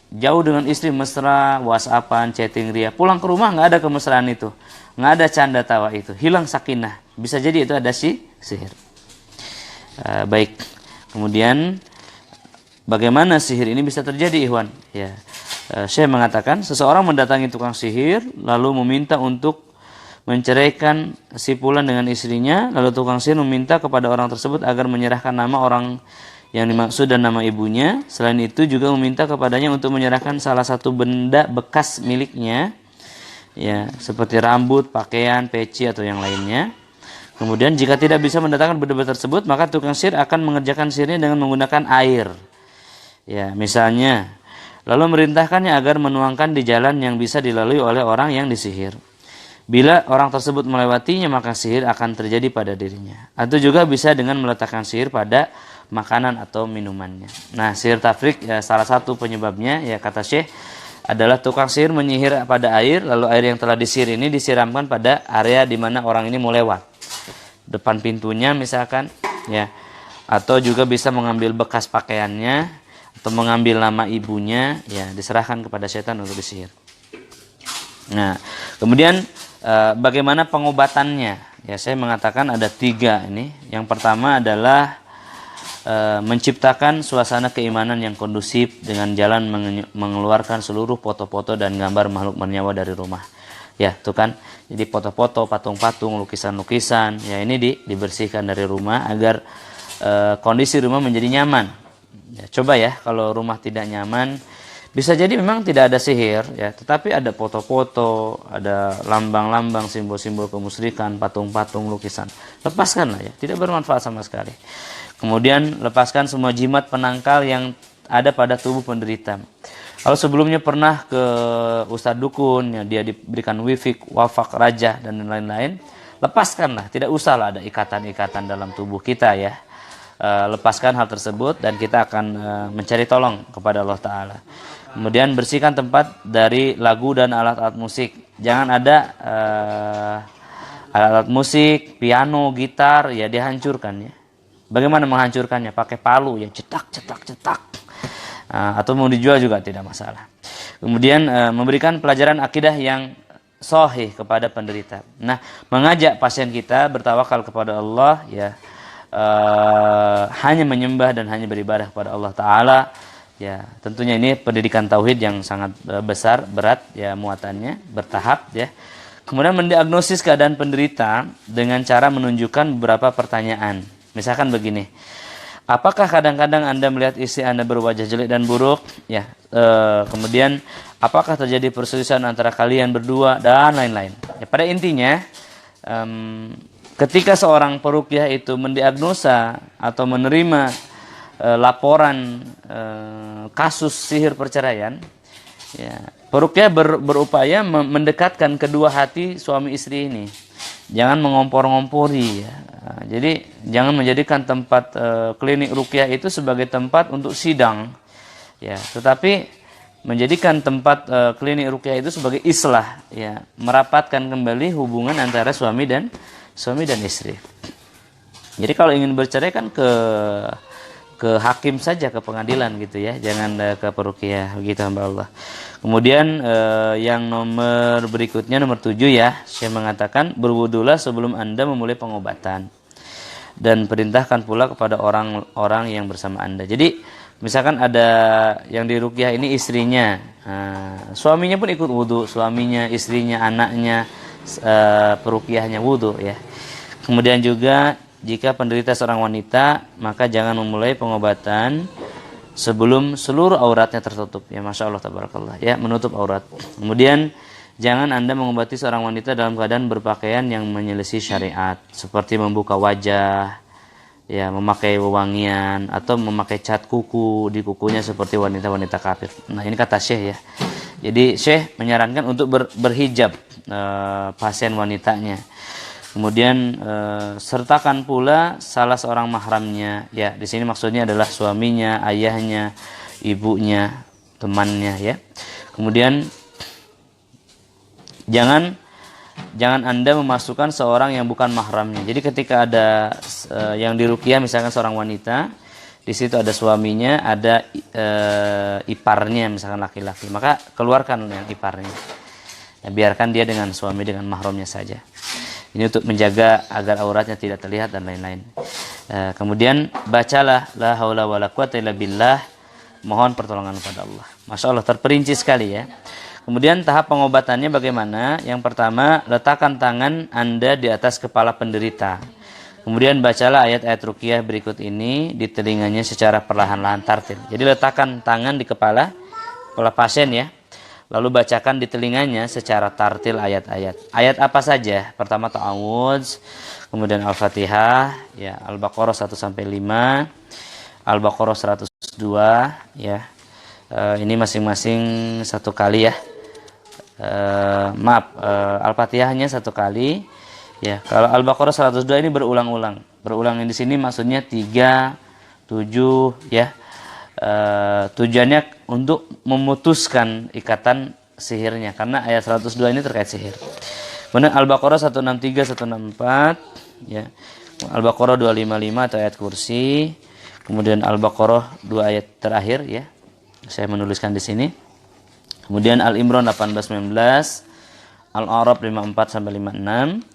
jauh dengan istri, mesra, whatsappan, chatting ria, pulang ke rumah nggak ada kemesraan itu, nggak ada canda tawa itu, hilang sakinah. Bisa jadi itu ada sihir. Baik. Kemudian bagaimana sihir ini bisa terjadi, Ikhwan? Ya. Syekh mengatakan seseorang mendatangi tukang sihir lalu meminta untuk menceraikan si fulan dengan istrinya, lalu tukang sihir meminta kepada orang tersebut agar menyerahkan nama orang yang dimaksud dan nama ibunya. Selain itu juga meminta kepadanya untuk menyerahkan salah satu benda bekas miliknya, ya, seperti rambut, pakaian, peci atau yang lainnya. Kemudian jika tidak bisa mendatangkan benda-benda tersebut, maka tukang sihir akan mengerjakan sihirnya dengan menggunakan air. Ya, misalnya, lalu merintahkannya agar menuangkan di jalan yang bisa dilalui oleh orang yang disihir. Bila orang tersebut melewatinya, maka sihir akan terjadi pada dirinya. Atau juga bisa dengan meletakkan sihir pada makanan atau minumannya. Nah, sihir tafrik ya, salah satu penyebabnya, ya kata Syekh, adalah tukang sihir menyihir pada air, lalu air yang telah disihir ini disiramkan pada area di mana orang ini mau lewat. Depan pintunya misalkan, ya. Atau juga bisa mengambil bekas pakaiannya, atau mengambil nama ibunya, ya, diserahkan kepada setan untuk disihir. Nah, kemudian bagaimana pengobatannya? Ya, saya mengatakan ada 3 ini. Yang pertama adalah menciptakan suasana keimanan yang kondusif dengan jalan mengeluarkan seluruh foto-foto dan gambar makhluk bernyawa dari rumah. Ya, tuh kan. Jadi foto-foto, patung-patung, lukisan-lukisan, ya ini dibersihkan dari rumah agar kondisi rumah menjadi nyaman. Ya, coba ya, kalau rumah tidak nyaman, bisa jadi memang tidak ada sihir, ya, tetapi ada foto-foto, ada lambang-lambang, simbol-simbol kemusyrikan, patung-patung, lukisan. Lepaskanlah ya, tidak bermanfaat sama sekali. Kemudian lepaskan semua jimat penangkal yang ada pada tubuh penderita. Kalau sebelumnya pernah ke Ustadz Dukun, ya, dia diberikan wifik, wafak, raja, dan lain-lain, lepaskanlah, tidak usahlah ada ikatan-ikatan dalam tubuh kita ya. Lepaskan hal tersebut dan kita akan mencari tolong kepada Allah Ta'ala. Kemudian bersihkan tempat dari lagu dan alat-alat musik. Jangan ada alat-alat musik, piano, gitar, ya dihancurkan ya. Bagaimana menghancurkannya? Pakai palu ya, cetak. Atau mau dijual juga tidak masalah. Kemudian memberikan pelajaran akidah yang sahih kepada penderita. Nah, mengajak pasien kita bertawakal kepada Allah ya. Hanya menyembah dan hanya beribadah kepada Allah Ta'ala, ya tentunya ini pendidikan tauhid yang sangat besar, berat ya muatannya, bertahap ya. Kemudian mendiagnosis keadaan penderita dengan cara menunjukkan beberapa pertanyaan. Misalkan begini, apakah kadang-kadang Anda melihat istri Anda berwajah jelek dan buruk? Ya, kemudian apakah terjadi perselisihan antara kalian berdua dan lain-lain. Ya, pada intinya ketika seorang peruqyah itu mendiagnosa atau menerima laporan kasus sihir perceraian, ya, peruqyah berupaya mendekatkan kedua hati suami istri ini. Jangan mengompor-ngompori ya. Jadi jangan menjadikan tempat klinik ruqyah itu sebagai tempat untuk sidang. Ya, tetapi menjadikan tempat klinik ruqyah itu sebagai islah, ya, merapatkan kembali hubungan antara suami dan istri. Jadi kalau ingin bercerai kan ke hakim saja, ke pengadilan gitu ya, jangan ke peruqyah, begitu hamba Allah. Kemudian yang nomor berikutnya, nomor 7 ya, Syekh mengatakan berwudulah sebelum Anda memulai pengobatan dan perintahkan pula kepada orang-orang yang bersama Anda. Jadi misalkan ada yang diruqyah ini istrinya, suaminya pun ikut wudu, suaminya, istrinya, anaknya, peruqyahnya wudu ya. Kemudian juga jika penderita seorang wanita, maka jangan memulai pengobatan sebelum seluruh auratnya tertutup. Ya, Masya Allah, tabarakallah. Ya, menutup aurat. Kemudian jangan Anda mengobati seorang wanita dalam keadaan berpakaian yang menyelisih syariat, seperti membuka wajah, ya, memakai wewangian atau memakai cat kuku di kukunya seperti wanita-wanita kafir. Nah, ini kata Syekh ya. Jadi Syekh menyarankan untuk berhijab pasien wanitanya. Kemudian sertakan pula salah seorang mahramnya. Ya, di sini maksudnya adalah suaminya, ayahnya, ibunya, temannya ya. Kemudian jangan Anda memasukkan seorang yang bukan mahramnya. Jadi ketika ada yang diruqyah misalkan seorang wanita, di situ ada suaminya, ada iparnya misalkan laki-laki, maka keluarkan yang iparnya. Ya, biarkan dia dengan suami, dengan mahramnya saja. Ini untuk menjaga agar auratnya tidak terlihat dan lain-lain. Kemudian bacalah la haula wala quwata illa billah, mohon pertolongan kepada Allah. Masya Allah, terperinci sekali ya. Kemudian tahap pengobatannya bagaimana? Yang pertama, letakkan tangan Anda di atas kepala penderita. Kemudian bacalah ayat-ayat ruqyah berikut ini di telinganya secara perlahan-lahan tartil. Jadi letakkan tangan di kepala pasien ya. Lalu bacakan di telinganya secara tartil ayat-ayat. Ayat apa saja? Pertama Ta'awudz, kemudian Al-Fatihah, ya, Al-Baqarah 1 sampai 5, Al-Baqarah 102, ya. Ini masing-masing satu kali ya. Al-Fatihahnya satu kali. Ya, kalau Al-Baqarah 102 ini berulang-ulang. Berulang di sini maksudnya 3, 7 ya. Tujuannya untuk memutuskan ikatan sihirnya karena ayat 102 ini terkait sihir. Kemudian Al-Baqarah 163, 164 ya. Al-Baqarah 255 atau ayat kursi. Kemudian Al-Baqarah 2 ayat terakhir ya. Saya menuliskan di sini. Kemudian Al-Imran 18, 19, Al-A'raf 54 sampai 56,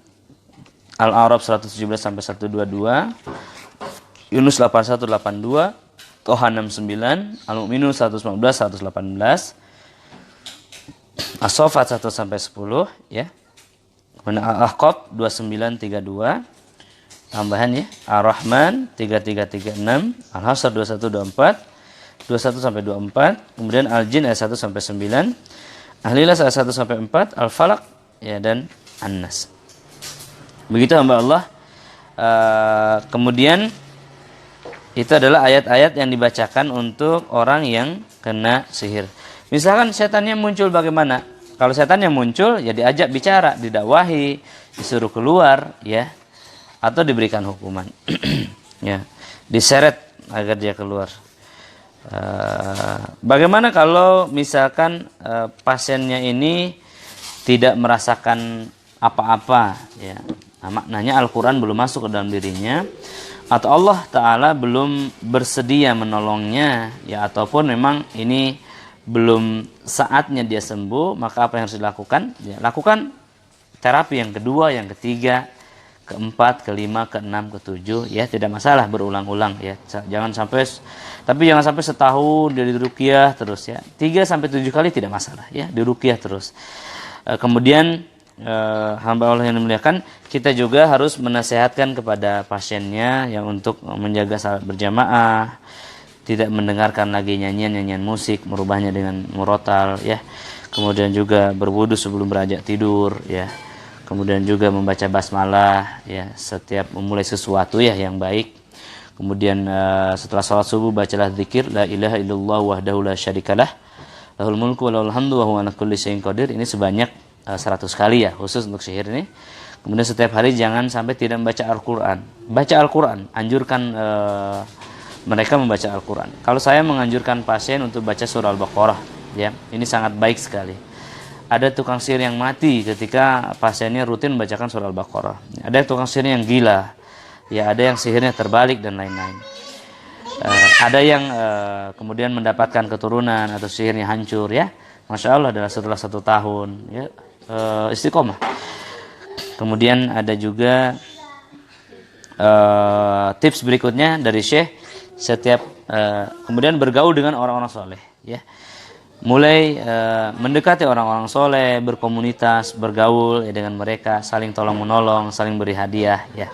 Al-A'raf 117 sampai 122, Yunus 81, 82, Toha 69, Al-Mu'minun 119, 118, As-Saffat 1 sampai 10 ya. Kemudian Al-Ahqaf 29, 32, tambahan ya, Ar-Rahman 33, 36, Al-Hasr 21, 24, 21 sampai 24, kemudian Al-Jin ayat 1 sampai 9, Al-Ikhlas ayat 1 sampai 4, Al-Falaq ya, dan An-Nas. Begitu hamba Allah. Kemudian itu adalah ayat-ayat yang dibacakan untuk orang yang kena sihir. Misalkan setannya muncul, bagaimana? Kalau setannya muncul ya diajak bicara, didakwahi, disuruh keluar ya, atau diberikan hukuman. Ya, diseret agar dia keluar. Bagaimana kalau misalkan pasiennya ini tidak merasakan apa-apa ya, nah, maknanya Al-Quran belum masuk ke dalam dirinya, atau Allah Ta'ala belum bersedia menolongnya ya, ataupun memang ini belum saatnya dia sembuh, maka apa yang harus dilakukan? Ya, lakukan terapi yang kedua, yang ketiga, keempat, kelima, keenam, ketujuh ya, tidak masalah berulang-ulang ya. Jangan sampai setahun dia diruqyah terus ya. 3 sampai 7 kali tidak masalah ya, diruqyah terus. Kemudian hamba Allah yang dimuliakan, kita juga harus menasehatkan kepada pasiennya yang untuk menjaga salat berjamaah, tidak mendengarkan lagi nyanyian musik, merubahnya dengan murotal ya. Kemudian juga berwudu sebelum beranjak tidur ya. Kemudian juga membaca basmalah ya setiap memulai sesuatu ya yang baik. Kemudian setelah sholat subuh bacalah zikir la ilaha illallah wahdahu la syarikalah lahul mulku wa lahul hamdu wa huwa ala kulli syai'in qadir. Ini sebanyak 100 kali ya, khusus untuk sihir ini. Kemudian setiap hari jangan sampai tidak membaca Al-Quran. Baca Al-Quran, anjurkan mereka membaca Al-Quran. Kalau saya menganjurkan pasien untuk baca surah Al-Baqarah ya, ini sangat baik sekali. Ada tukang sihir yang mati ketika pasiennya rutin membacakan surah Al-Baqarah. Ada tukang sihir yang gila, ya, ada yang sihirnya terbalik dan lain-lain. Ada yang kemudian mendapatkan keturunan atau sihirnya hancur ya. Masya Allah adalah setelah 1 tahun ya, istiqomah. Kemudian ada juga tips berikutnya dari Syekh, setiap kemudian bergaul dengan orang-orang soleh ya. Mulai mendekati orang-orang soleh, berkomunitas, bergaul ya dengan mereka, saling tolong menolong, saling beri hadiah ya.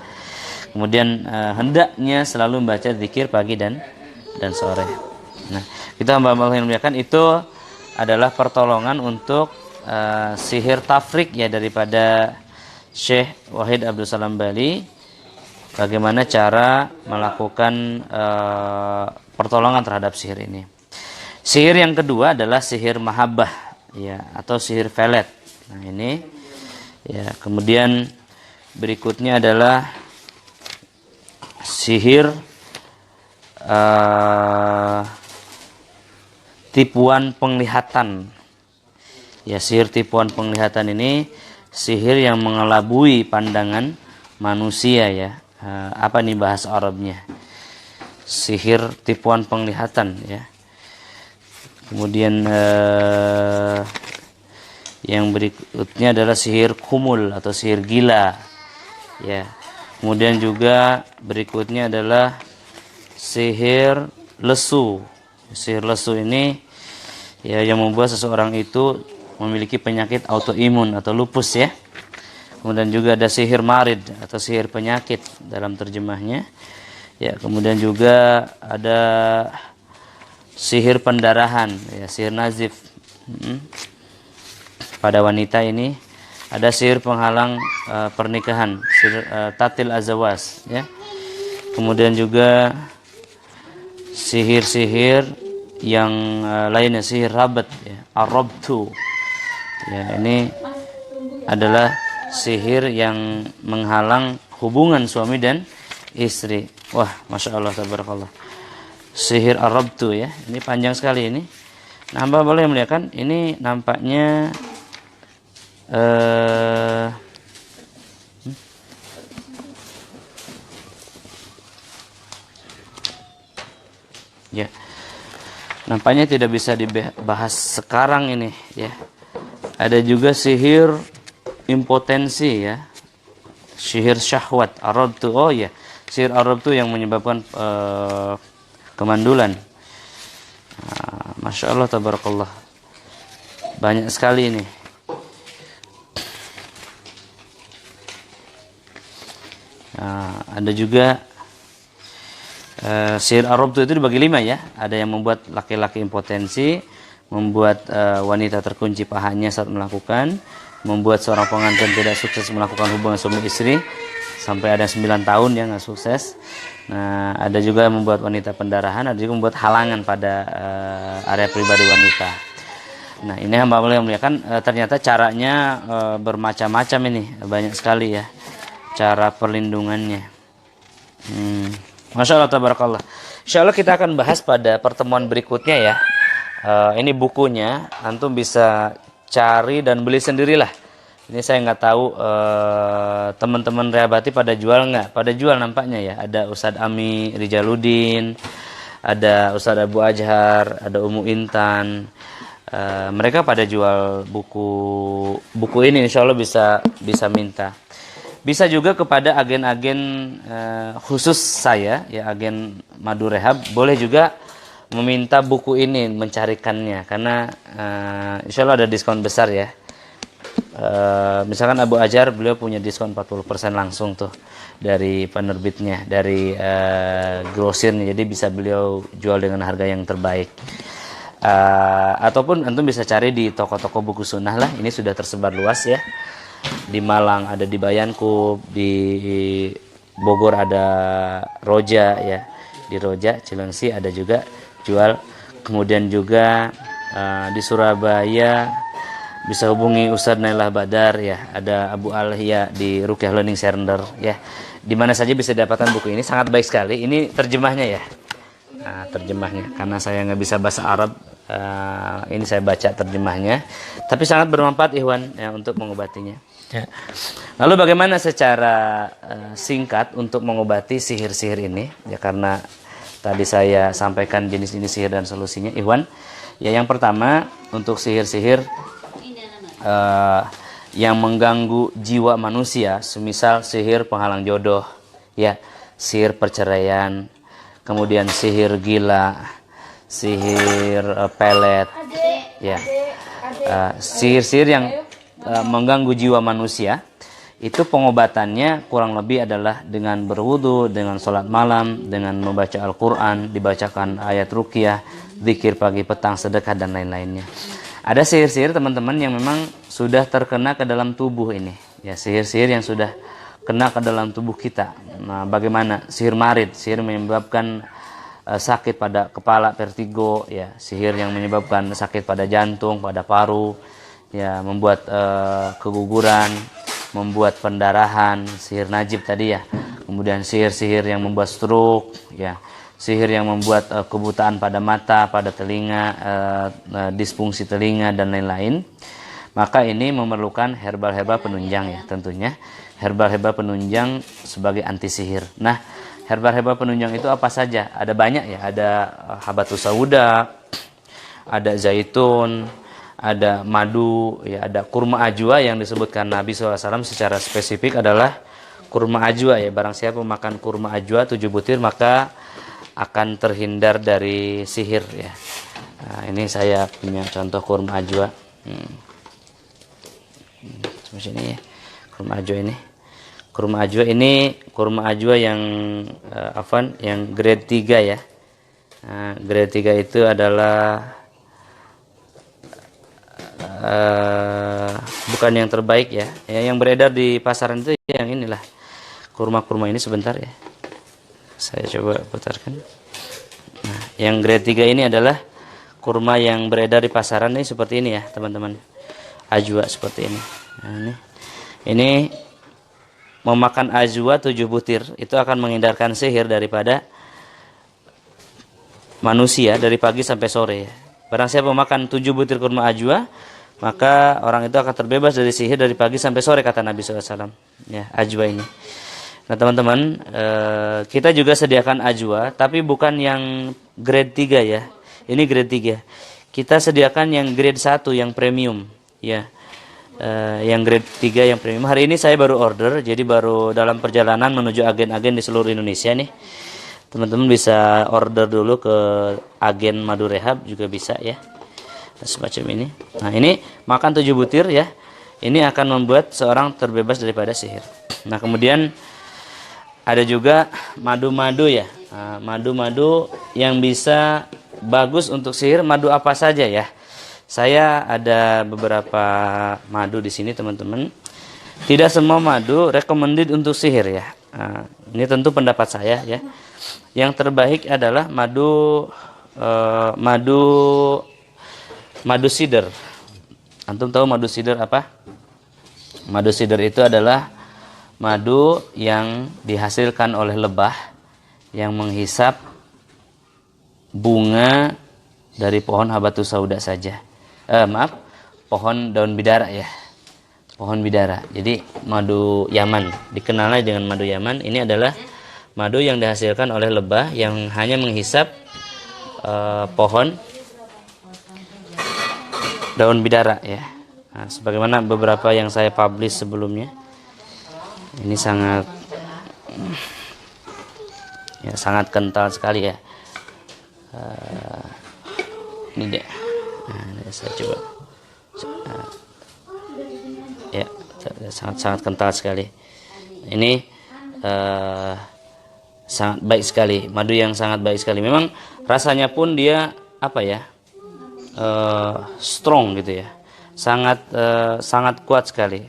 Kemudian hendaknya selalu membaca zikir pagi dan sore. Nah, kita hamba-hamba yang muliakan, itu adalah pertolongan untuk sihir tafrik ya daripada Syekh Wahid Abdul Salam Bali. Bagaimana cara melakukan pertolongan terhadap sihir ini. Sihir yang kedua adalah sihir mahabbah ya, atau sihir velet. Nah, ini ya, kemudian berikutnya adalah sihir tipuan penglihatan. Ya, sihir tipuan penglihatan ini sihir yang mengelabui pandangan manusia ya. Apa nih bahasa Arabnya? Sihir tipuan penglihatan ya. Kemudian yang berikutnya adalah sihir kumul atau sihir gila ya. Kemudian juga berikutnya adalah sihir lesu. Sihir lesu ini ya, yang membuat seseorang itu memiliki penyakit autoimun atau lupus ya. Kemudian juga ada sihir marid atau sihir penyakit dalam terjemahnya ya. Kemudian juga ada sihir pendarahan ya, sihir nazif. Pada wanita ini ada sihir penghalang pernikahan, sihir tatil azawas ya. Kemudian juga sihir-sihir yang lainnya, sihir rabat ya, arabtu ya. Ini adalah sihir yang menghalang hubungan suami dan istri. Wah, masya Allah, tabarakallah. Sihir arabtu ya, ini panjang sekali ini. Nah, hamba boleh melihatkan ini nampaknya ya, nampaknya tidak bisa dibahas sekarang ini ya. Ada juga sihir impotensi ya, sihir syahwat arabtu. Oh ya, sihir arabtu yang menyebabkan kemandulan. Masya Allah, tabarakallah, banyak sekali ini. Ada juga sihir arabtu itu dibagi 5 ya. Ada yang membuat laki-laki impotensi, membuat wanita terkunci pahanya saat melakukan, membuat seorang pengantin tidak sukses melakukan hubungan suami istri sampai ada 9 tahun ya nggak sukses. Nah, ada juga yang membuat wanita pendarahan, ada juga membuat halangan pada area pribadi wanita. Nah, ini hamba Allah yang muliakan, ternyata caranya bermacam-macam ini, banyak sekali ya cara perlindungannya. Masya Allah, tabarakallah. Insya Allah kita akan bahas pada pertemuan berikutnya ya. Ini bukunya, antum bisa cari dan beli sendirilah. Ini saya nggak tahu teman-teman Rehabati pada jual nggak? Pada jual nampaknya ya. Ada Ustadz Ami Rijaluddin, ada Ustadz Abu Ajhar, ada Umu Intan. Mereka pada jual buku ini. Insya Allah bisa minta. Bisa juga kepada agen-agen khusus saya ya, agen Madu Rehab, boleh juga meminta buku ini, mencarikannya, karena insya Allah ada diskon besar ya. Misalkan Abu Ajar, beliau punya diskon 40% langsung tuh dari penerbitnya, dari grosirnya, jadi bisa beliau jual dengan harga yang terbaik. Ataupun antum bisa cari di toko-toko buku sunnah lah, ini sudah tersebar luas ya. Di Malang ada di Bayankub, di Bogor ada Roja ya, di Roja Cilengsi ada juga jual. Kemudian juga di Surabaya bisa hubungi Ustadz Nailah Badar ya, ada Abu Alhiya di Ruqyah Learning Center ya. Di mana saja bisa dapatkan buku ini, sangat baik sekali. Ini terjemahnya ya, terjemahnya, karena saya nggak bisa bahasa Arab, ini saya baca terjemahnya, tapi sangat bermanfaat Ikhwan ya untuk mengobatinya ya. Lalu bagaimana secara singkat untuk mengobati sihir-sihir ini ya, karena tadi saya sampaikan jenis-jenis sihir dan solusinya Ikhwan ya. Yang pertama, untuk sihir-sihir yang mengganggu jiwa manusia, semisal sihir penghalang jodoh ya, sihir perceraian, kemudian sihir gila, sihir pelet ya, sihir-sihir yang mengganggu jiwa manusia, itu pengobatannya kurang lebih adalah dengan berwudu, dengan sholat malam, dengan membaca Al-Quran, dibacakan ayat ruqyah, zikir pagi petang, sedekah dan lain-lainnya. Ada sihir-sihir teman-teman yang memang sudah terkena ke dalam tubuh ini, ya, sihir-sihir yang sudah kena ke dalam tubuh kita. Nah, bagaimana? Sihir marid, sihir menyebabkan sakit pada kepala, vertigo, ya, sihir yang menyebabkan sakit pada jantung, pada paru, ya, membuat keguguran, membuat pendarahan, sihir najib tadi ya. Kemudian sihir-sihir yang membuat stroke, ya, sihir yang membuat kebutaan pada mata, pada telinga, disfungsi telinga dan lain-lain. Maka ini memerlukan herbal-herbal penunjang ya, tentunya herbal-herbal penunjang sebagai anti sihir. Nah, herbal-herbal penunjang itu apa saja? Ada banyak ya, ada habatus sauda, ada zaitun, ada madu, ya, ada kurma ajwa yang disebutkan Nabi SAW secara spesifik adalah kurma ajwa ya. Barang siapa makan kurma ajwa 7 butir maka akan terhindar dari sihir ya. Nah, ini saya punya contoh kurma ajwa. Seperti ini ya, kurma ajwa ini. Kurma ajwa ini kurma ajwa yang yang grade 3 ya. Nah, grade 3 itu adalah bukan yang terbaik ya. Yang beredar di pasaran itu yang inilah. Kurma-kurma ini sebentar ya. Saya coba putarkan. Nah, yang grade 3 ini adalah kurma yang beredar di pasaran ini seperti ini ya, teman-teman. Ajwa seperti ini. Nah, ini memakan ajwa 7 butir itu akan menghindarkan sihir daripada manusia dari pagi sampai sore ya. Barang siapa makan 7 butir kurma ajwa, maka orang itu akan terbebas dari sihir dari pagi sampai sore, kata Nabi SAW. Ya, ajwa ini. Nah, teman-teman, kita juga sediakan ajwa, tapi bukan yang grade 3 ya. Ini grade 3. Kita sediakan yang grade 1 yang premium ya. Yang grade 3 yang premium. Hari ini saya baru order, jadi baru dalam perjalanan menuju agen-agen di seluruh Indonesia nih. Teman-teman bisa order dulu ke agen Madu Rehab juga bisa ya. Semacam ini. Nah, ini makan 7 butir ya. Ini akan membuat seorang terbebas daripada sihir. Nah, kemudian ada juga madu-madu ya. Nah, madu-madu yang bisa bagus untuk sihir, madu apa saja ya. Saya ada beberapa madu di sini, teman-teman. Tidak semua madu recommended untuk sihir ya. Nah, ini tentu pendapat saya ya. Yang terbaik adalah madu sider. Antum tahu madu sider apa? Madu sider itu adalah madu yang dihasilkan oleh lebah yang menghisap bunga dari pohon habatus sauda saja. Pohon daun bidara ya. Pohon bidara. Jadi madu Yaman, dikenalnya dengan madu Yaman. Ini adalah madu yang dihasilkan oleh lebah yang hanya menghisap pohon daun bidara ya. Nah, sebagaimana beberapa yang saya publish sebelumnya. Ini sangat kental sekali ya. Ini dia. Nah, saya coba. Ya, sangat kental sekali. Ini sangat baik sekali, madu yang sangat baik sekali. Memang rasanya pun dia apa ya? Strong gitu ya. Sangat kuat sekali.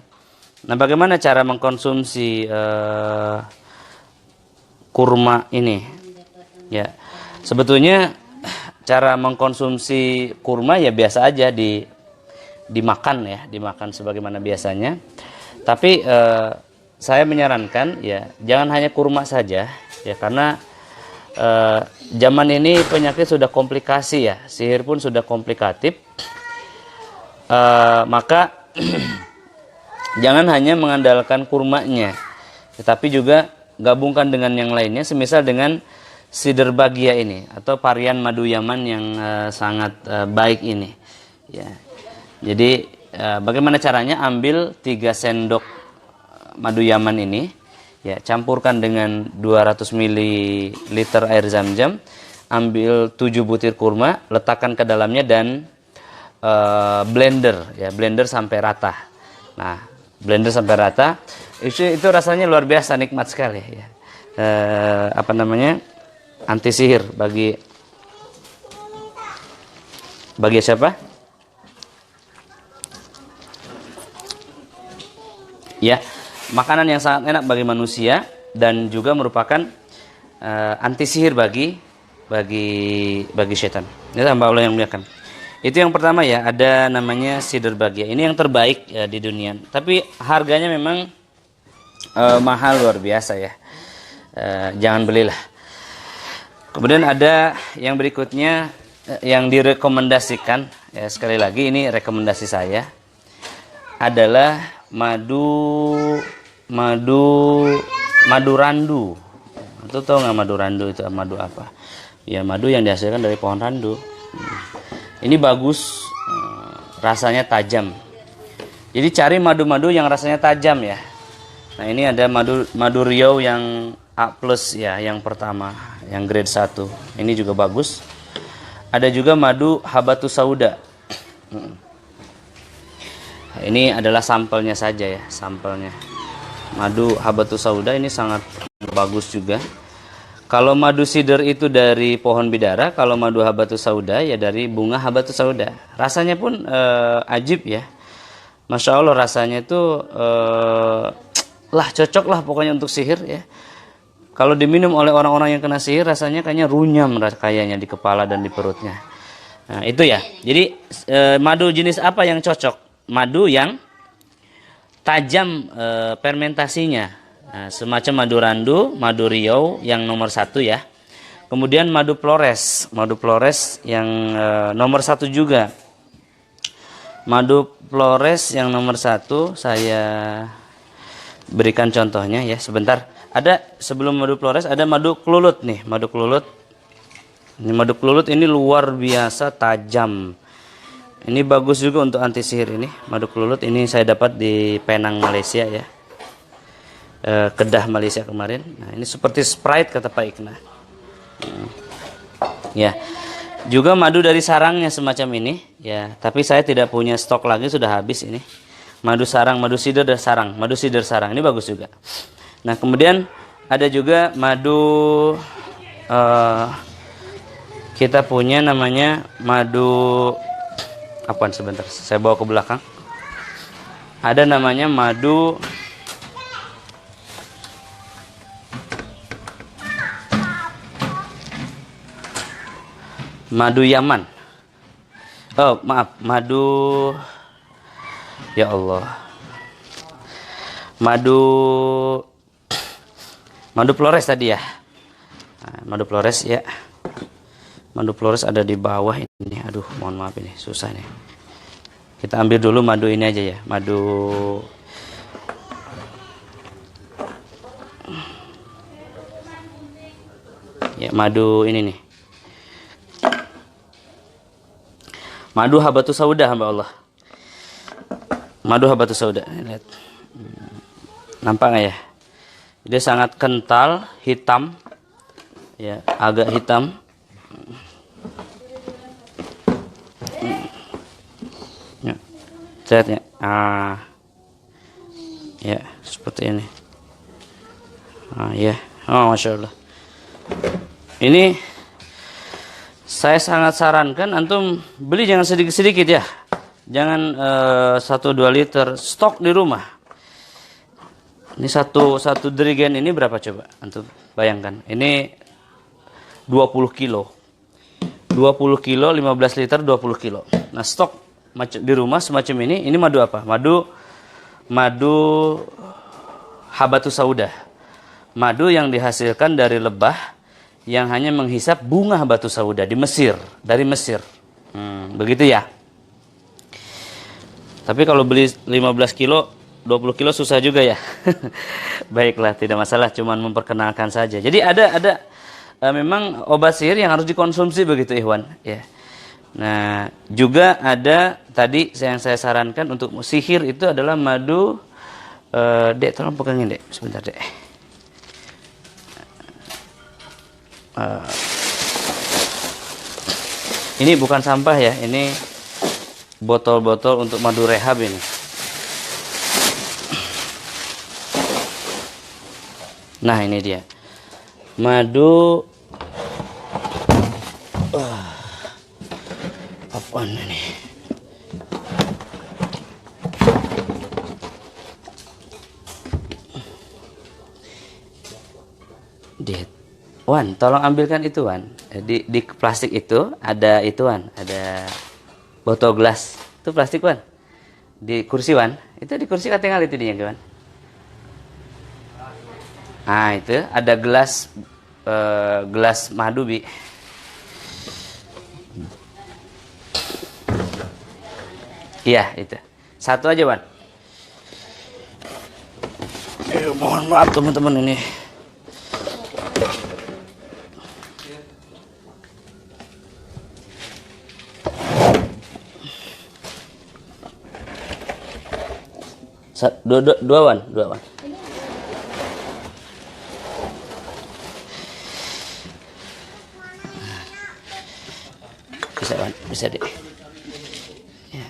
Nah, bagaimana cara mengkonsumsi kurma ini? Ya, sebetulnya cara mengkonsumsi kurma ya biasa aja dimakan ya, dimakan sebagaimana biasanya. Tapi saya menyarankan ya jangan hanya kurma saja ya, karena zaman ini penyakit sudah komplikasi ya, sihir pun sudah komplikatif. Maka jangan hanya mengandalkan kurmanya, tetapi juga gabungkan dengan yang lainnya, semisal dengan sider bagia ini atau varian madu Yaman yang sangat baik ini ya. Jadi bagaimana caranya? Ambil 3 sendok madu Yaman ini ya, campurkan dengan 200 ml air zam-zam, ambil 7 butir kurma, letakkan ke dalamnya dan blender ya, blender sampai rata. Nah, blender sampai rata itu rasanya luar biasa, nikmat sekali ya. Anti sihir bagi Bagi siapa? Ya, makanan yang sangat enak bagi manusia dan juga merupakan anti sihir bagi setan. Ini hamba Allah yang muliakan. Itu yang pertama ya, ada namanya sidr bagia. Ini yang terbaik ya di dunia. Tapi harganya memang mahal luar biasa ya. Jangan belilah. Kemudian ada yang berikutnya yang direkomendasikan ya, sekali lagi ini rekomendasi saya adalah madu randu. Itu tahu nggak madu randu itu madu apa? Ya madu yang dihasilkan dari pohon randu. Ini bagus, rasanya tajam. Jadi cari madu-madu yang rasanya tajam ya. Nah ini ada madu Riau yang A+ ya, yang pertama, yang grade 1. Ini juga bagus. Ada juga madu Habatus Sauda. Ini adalah sampelnya saja ya, sampelnya. Madu Habatus Sauda ini sangat bagus juga. Kalau madu sidr itu dari pohon bidara, kalau madu Habatus Sauda ya dari bunga Habatus Sauda. Rasanya pun ajib ya. Masya Allah rasanya itu cocok lah pokoknya untuk sihir ya. Kalau diminum oleh orang-orang yang kena sihir rasanya kayaknya runyam kayaknya di kepala dan di perutnya. Nah, itu ya. Jadi madu jenis apa yang cocok? Madu yang tajam fermentasinya. Nah, semacam madu randu, madu Riau yang nomor 1 ya. Kemudian madu Flores yang nomor 1 juga. Madu Flores yang nomor 1 saya berikan contohnya ya sebentar. Ada sebelum madu Flores ada madu kelulut nih, madu kelulut. Ini madu kelulut ini luar biasa tajam. Ini bagus juga untuk anti sihir ini. Madu kelulut ini saya dapat di Penang Malaysia ya. Kedah Malaysia kemarin. Nah, ini seperti Sprite kata Pak Ikna. Ya. Juga madu dari sarangnya semacam ini ya, tapi saya tidak punya stok lagi, sudah habis ini. Madu sarang, madu sidr dan sarang, madu sidr sarang ini bagus juga. Nah, kemudian ada juga madu kita punya namanya madu apaan sebentar, saya bawa ke belakang. Ada namanya madu Yaman. Oh, maaf, ya Allah. Madu Flores tadi ya. Nah, madu Flores ya. Madu Flores ada di bawah ini. Aduh, mohon maaf ini susah nih. Kita ambil dulu madu ini aja ya. Madu ini nih. Madu Habatus Sauda hamba Allah. Madu Habatus Sauda. Lihat. Nampak nggak ya? Dia sangat kental, hitam. Ya, agak hitam. Ya. Lihat ya. Ya, seperti ini. Ya. Oh, Masya Allah. Ini saya sangat sarankan antum beli jangan sedikit-sedikit ya. Jangan 1-2 liter, stok di rumah. Ini satu dirigen ini berapa coba? Antum bayangkan. Ini 20 kilo. 20 kilo 15 liter 20 kilo. Nah, stok di rumah semacam ini madu apa? Madu Habatus Sauda. Madu yang dihasilkan dari lebah yang hanya menghisap bunga Habatus Sauda di Mesir, dari Mesir. Begitu ya. Tapi kalau beli 15 kilo, 20 kilo susah juga ya. Baiklah, tidak masalah, cuman memperkenalkan saja. Jadi ada memang obat sihir yang harus dikonsumsi begitu Ikhwan ya. Nah, juga ada tadi yang saya sarankan untuk sihir itu adalah madu Dek, tolong pegangin Dek, sebentar Dek. Ini bukan sampah ya, ini botol-botol untuk madu rehab ini. Nah, ini dia. Madu one ini. Wan, tolong ambilkan itu Wan. Di plastik itu ada itu Wan, ada botol gelas. Itu plastik Wan. Di kursi Wan. Itu di kursi tinggal itu dia Wan. Nah, itu ada gelas madu Bi. Iya, itu. Satu aja Wan. Mohon maaf teman-teman ini. Dua Wan. Bisa Wan, bisa deh. Ya.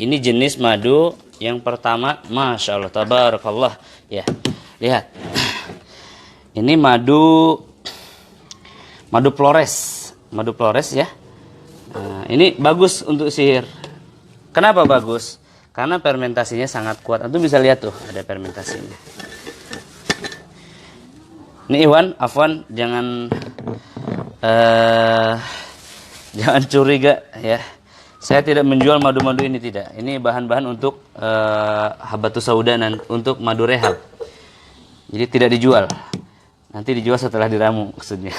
Ini jenis madu yang pertama, masya Allah, tabarakallah. Ya, lihat. Ini madu Flores ya. Nah, ini bagus untuk sihir. Kenapa bagus? Karena fermentasinya sangat kuat. Antum bisa lihat tuh, ada fermentasinya. Ini Iwan, Afwan, jangan curiga ya. Saya tidak menjual madu-madu ini, tidak. Ini bahan-bahan untuk habatus sauda dan untuk madu rehab. Jadi tidak dijual. Nanti dijual setelah diramu maksudnya.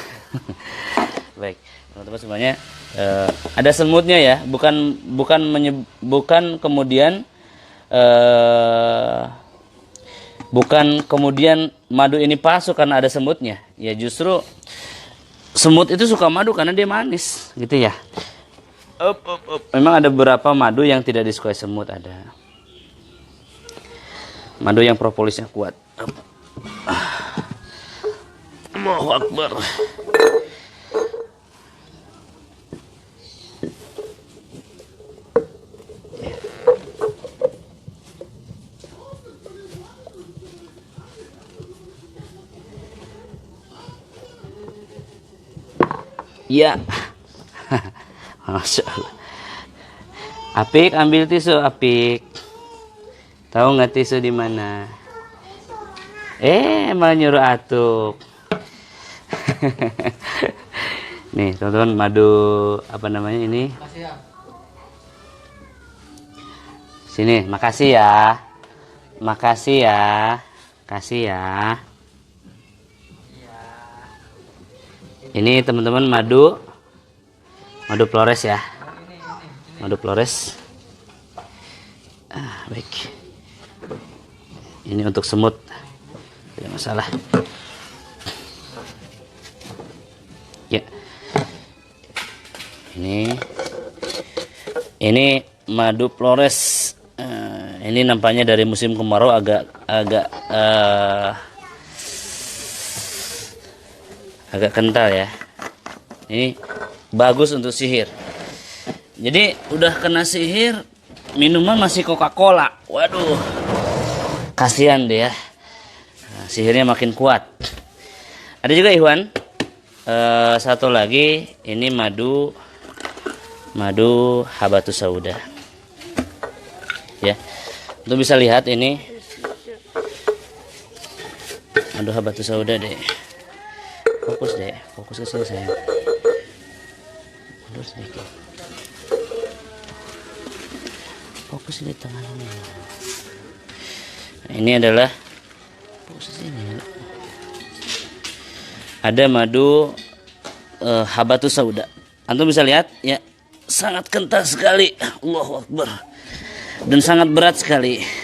Baik, teman-teman semuanya. Ada semutnya ya, bukan kemudian madu ini palsu karena ada semutnya. Ya justru semut itu suka madu karena dia manis, gitu ya. Memang ada beberapa madu yang tidak disukai semut, ada. Madu yang propolisnya kuat. Allahu Akbar. Ya, masya Allah. Apik, ambil tisu, Apik. Tahu nggak tisu di mana? Malah nyuruh Atuk. Nih, teman-teman, madu apa namanya ini? Sini, makasih ya. Makasih ya. Kasih ya. Ini teman-teman madu Flores ya. Madu Flores. Baik. Ini untuk semut. Tidak masalah. Ya. Ini madu Flores. Ini nampaknya dari musim kemarau agak kental ya. Ini bagus untuk sihir. Jadi udah kena sihir, minuman masih Coca-Cola. Waduh, kasihan deh ya. Sihirnya makin kuat. Ada juga Ikhwan, satu lagi, ini madu habatus sauda. Ya, untuk bisa lihat ini madu habatus sauda deh. Fokus ke sini sayang. Mundur sedikit. Fokus di tengah ini. Nah, ini adalah fokus ini. Ada madu habatus sauda. Antum bisa lihat ya, sangat kental sekali. Allahu Akbar. Dan sangat berat sekali.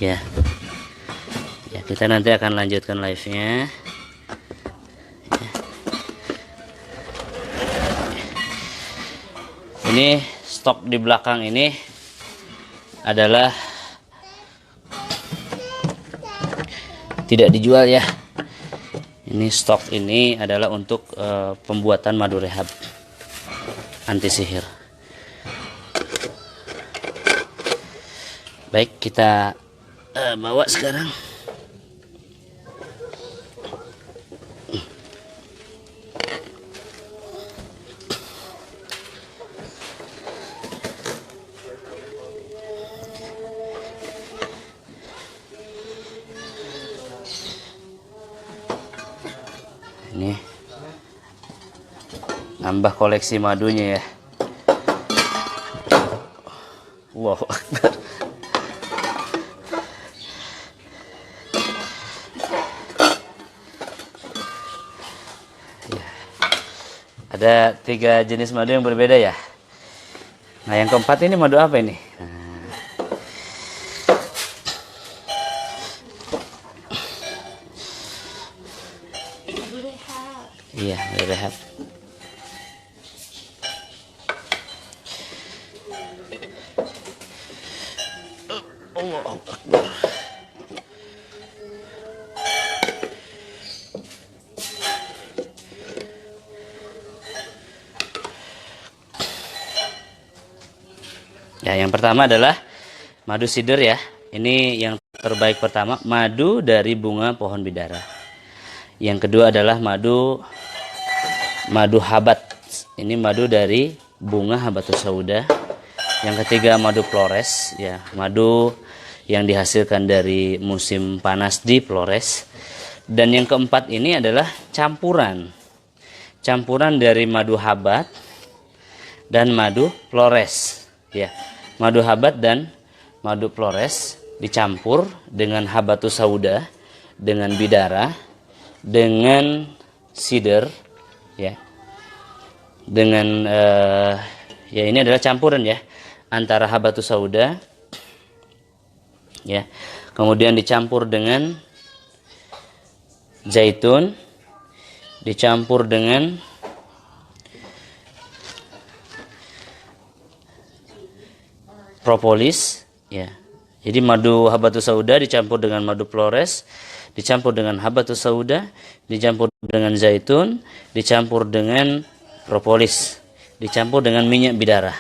Ya, kita nanti akan lanjutkan live-nya. Ini stok di belakang ini adalah tidak dijual ya. Ini stok ini adalah untuk pembuatan madu rehab anti sihir. Baik, kita bawa sekarang. Ini nambah koleksi madunya ya. Allahu Akbar. Ya. Ada 3 jenis madu yang berbeda ya. Nah, yang keempat ini madu apa ini? Iya, madu rehab. Allahu Akbar. Ya, yang pertama adalah madu sider ya. Ini yang terbaik pertama, madu dari bunga pohon bidara. Yang kedua adalah madu habat. Ini madu dari bunga habatus sauda. Yang ketiga madu Flores ya, madu yang dihasilkan dari musim panas di Flores. Dan yang keempat ini adalah campuran dari madu habat dan madu Flores ya. Madu habat dan madu Flores dicampur dengan habatus sauda, dengan bidara, dengan sider ya, dengan ya ini adalah campuran ya antara habatus sauda ya, kemudian dicampur dengan zaitun, dicampur dengan propolis ya. Jadi madu habatus sauda dicampur dengan madu Flores, dicampur dengan habatus sauda, dicampur dengan zaitun, dicampur dengan propolis, dicampur dengan minyak bidara.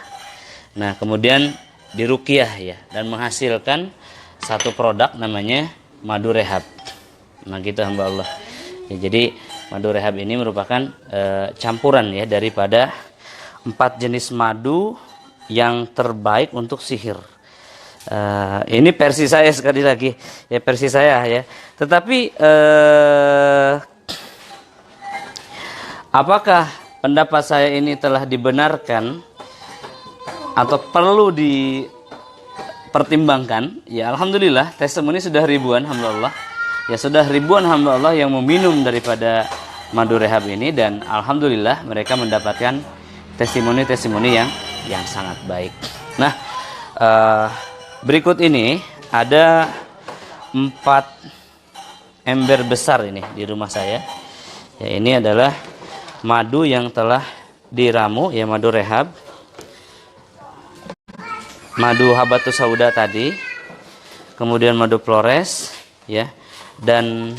Nah, kemudian diruqyah ya, dan menghasilkan satu produk namanya madu rehab. Nah, gitu hamba Allah. Ya, jadi madu rehab ini merupakan campuran ya daripada 4 jenis madu yang terbaik untuk sihir. Ini versi saya sekali lagi ya, versi saya ya. Tetapi apakah pendapat saya ini telah dibenarkan atau perlu dipertimbangkan? Ya, alhamdulillah testimoni sudah ribuan hamba Allah. Ya, sudah ribuan hamba Allah yang meminum daripada madu rehab ini, dan alhamdulillah mereka mendapatkan testimoni-testimoni yang sangat baik. Nah, berikut ini ada 4 ember besar ini di rumah saya. Ya, ini adalah madu yang telah diramu ya, madu rehab, madu habatus sauda tadi, kemudian madu Flores ya, dan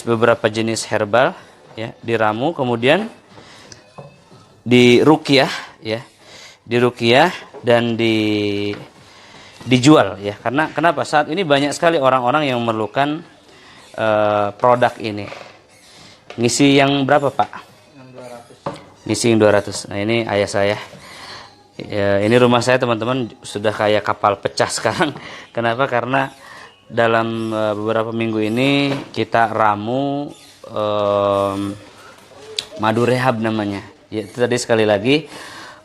beberapa jenis herbal ya diramu, kemudian diruqyah ya, diruqyah dan dijual ya. Karena kenapa? Saat ini banyak sekali orang-orang yang memerlukan produk ini. Ngisi yang berapa, Pak? Yang 200. Ngisi yang 200. Nah, ini ayah saya. Ya, ini rumah saya, teman-teman, sudah kayak kapal pecah sekarang. Kenapa? Karena dalam beberapa minggu ini kita ramu madu rehab namanya. Ya, itu tadi sekali lagi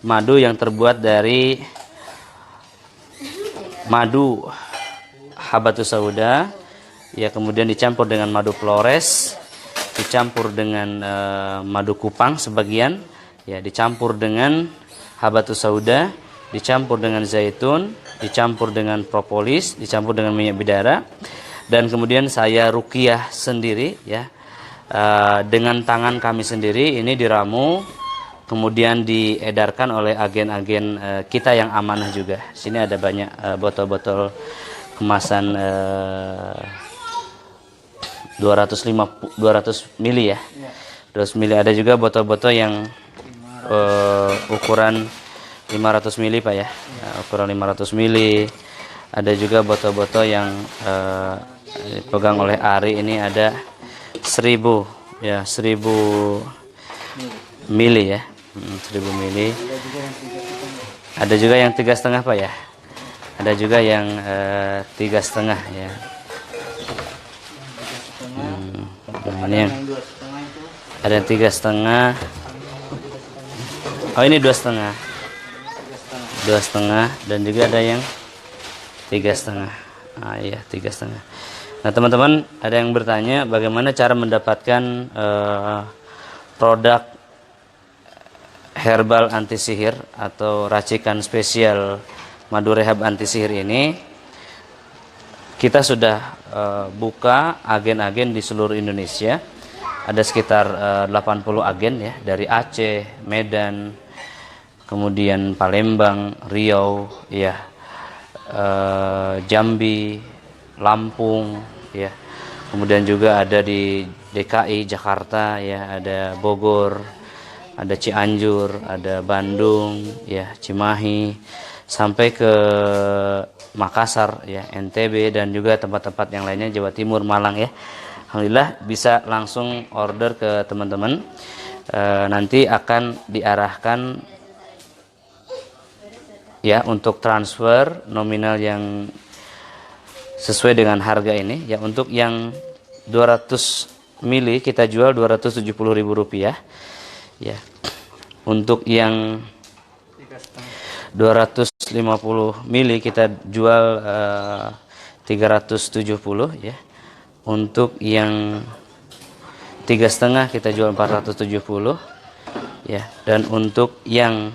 madu yang terbuat dari madu habatus sauda ya, kemudian dicampur dengan madu Flores, dicampur dengan madu kupang sebagian ya, dicampur dengan habatus sauda, dicampur dengan zaitun, dicampur dengan propolis, dicampur dengan minyak bidara, dan kemudian saya ruqyah sendiri ya, dengan tangan kami sendiri. Ini diramu, kemudian diedarkan oleh agen-agen kita yang amanah juga. Sini ada banyak botol-botol kemasan 200 mili ya. 200 mili. Ada juga botol-botol yang ukuran 500 mili Pak ya. Ukuran 500 mili. Ada juga botol-botol yang dipegang oleh Ari ini ada 1000 ya, 1000 mili ya. 1000 mili. Ada juga yang 3,5 Pak ya. Ada juga yang 3,5 ya. Nah, ini yang ada yang 3,5. Oh, ini 2,5. 2,5 dan juga ada yang 3,5. Ah iya, 3,5. Nah, teman-teman, ada yang bertanya bagaimana cara mendapatkan produk herbal anti sihir atau racikan spesial madu rehab anti sihir ini. Kita sudah buka agen-agen di seluruh Indonesia. Ada sekitar 80 agen ya, dari Aceh, Medan, kemudian Palembang, Riau, ya, Jambi, Lampung, ya. Kemudian juga ada di DKI, Jakarta, ya, ada Bogor, ada Cianjur, ada Bandung, ya, Cimahi, sampai ke Makassar, ya, NTB, dan juga tempat-tempat yang lainnya, Jawa Timur, Malang, ya. Alhamdulillah bisa langsung order ke teman-teman. Nanti akan diarahkan ya untuk transfer nominal yang sesuai dengan harga ini. Ya, untuk yang 200 mili kita jual Rp270.000 ya. Untuk yang 250 mili kita jual 370 ya. Untuk yang 3,5 kita jual 470 ya, dan untuk yang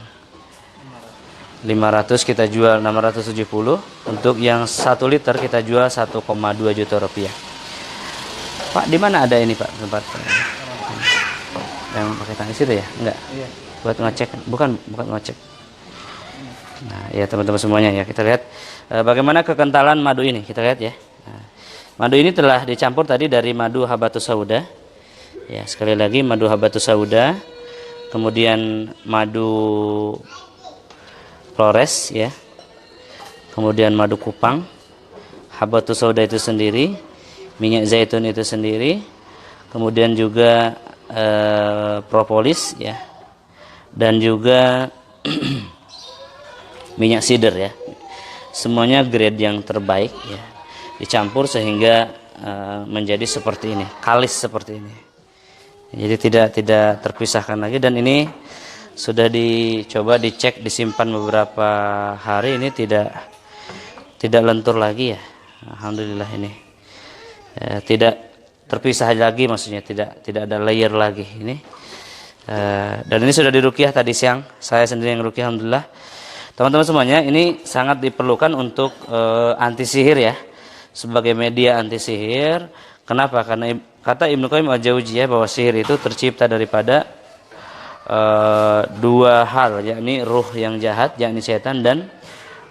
500 kita jual 670. Untuk yang 1 liter kita jual 1,2 juta rupiah. Pak, di mana ada ini Pak tempat yang pakai tangis itu ya? Enggak. Iya. Buat ngecek, bukan ngecek. Nah, ya teman-teman semuanya ya, kita lihat bagaimana kekentalan madu ini. Kita lihat ya. Nah, madu ini telah dicampur tadi dari madu habatus sauda. Ya, sekali lagi madu habatus sauda, kemudian madu Flores ya. Kemudian madu kupang, habatus sauda itu sendiri, minyak zaitun itu sendiri, kemudian juga propolis ya. Dan juga minyak sider ya. Semuanya grade yang terbaik ya. Dicampur sehingga menjadi seperti ini, kalis seperti ini. Jadi tidak terpisahkan lagi, dan ini sudah dicoba dicek, disimpan beberapa hari, ini tidak lentur lagi ya. Alhamdulillah ini tidak terpisah lagi, maksudnya tidak ada layer lagi ini. Dan ini sudah diruqyah tadi siang, saya sendiri yang ruqyah alhamdulillah. Teman-teman semuanya, ini sangat diperlukan untuk anti sihir ya. Sebagai media anti sihir. Kenapa? Karena kata Ibnu Qayyim al-Jauziyah bahwa sihir itu tercipta daripada dua hal, yakni ruh yang jahat, yakni setan, dan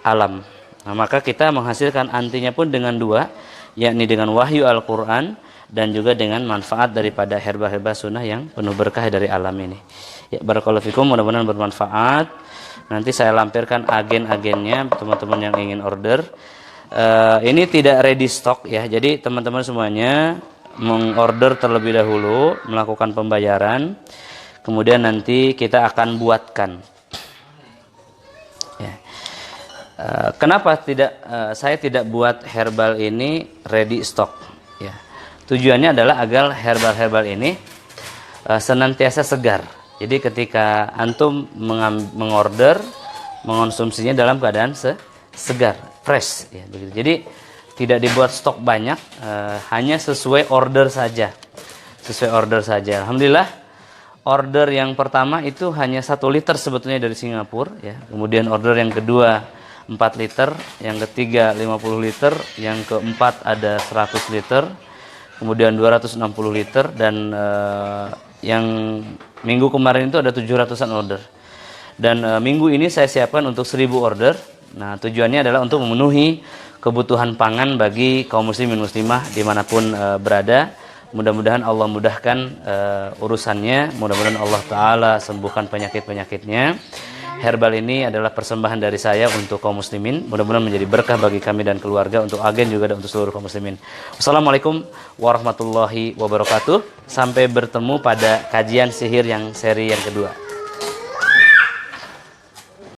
alam. Nah, maka kita menghasilkan antinya pun dengan dua, yakni dengan wahyu Al-Quran dan juga dengan manfaat daripada herba-herba sunnah yang penuh berkah dari alam ini. Ya, barakallahu fikum, mudah-mudahan bermanfaat. Nanti saya lampirkan agen-agennya teman-teman yang ingin order. Ini tidak ready stock ya, jadi teman-teman semuanya mengorder terlebih dahulu, melakukan pembayaran, kemudian nanti kita akan buatkan. Ya. Kenapa saya tidak buat herbal ini ready stock? Ya. Tujuannya adalah agar herbal-herbal ini senantiasa segar. Jadi ketika antum mengorder, mengonsumsinya dalam keadaan segar, fresh ya, begitu. Jadi tidak dibuat stok banyak, hanya sesuai order saja. Sesuai order saja. Alhamdulillah, order yang pertama itu hanya 1 liter sebetulnya dari Singapura ya. Kemudian order yang kedua 4 liter, yang ketiga 50 liter, yang keempat ada 100 liter, kemudian 260 liter, dan yang minggu kemarin itu ada 700-an order. Dan minggu ini saya siapkan untuk 1000 order. Nah, tujuannya adalah untuk memenuhi kebutuhan pangan bagi kaum muslimin muslimah dimanapun berada, Mudah-mudahan Allah mudahkan urusannya, mudah-mudahan Allah Ta'ala sembuhkan penyakit-penyakitnya. Herbal ini adalah persembahan dari saya untuk kaum muslimin. Mudah-mudahan menjadi berkah bagi kami dan keluarga, untuk agen juga dan untuk seluruh kaum muslimin. Wassalamualaikum warahmatullahi wabarakatuh. Sampai bertemu pada kajian sihir yang seri yang kedua.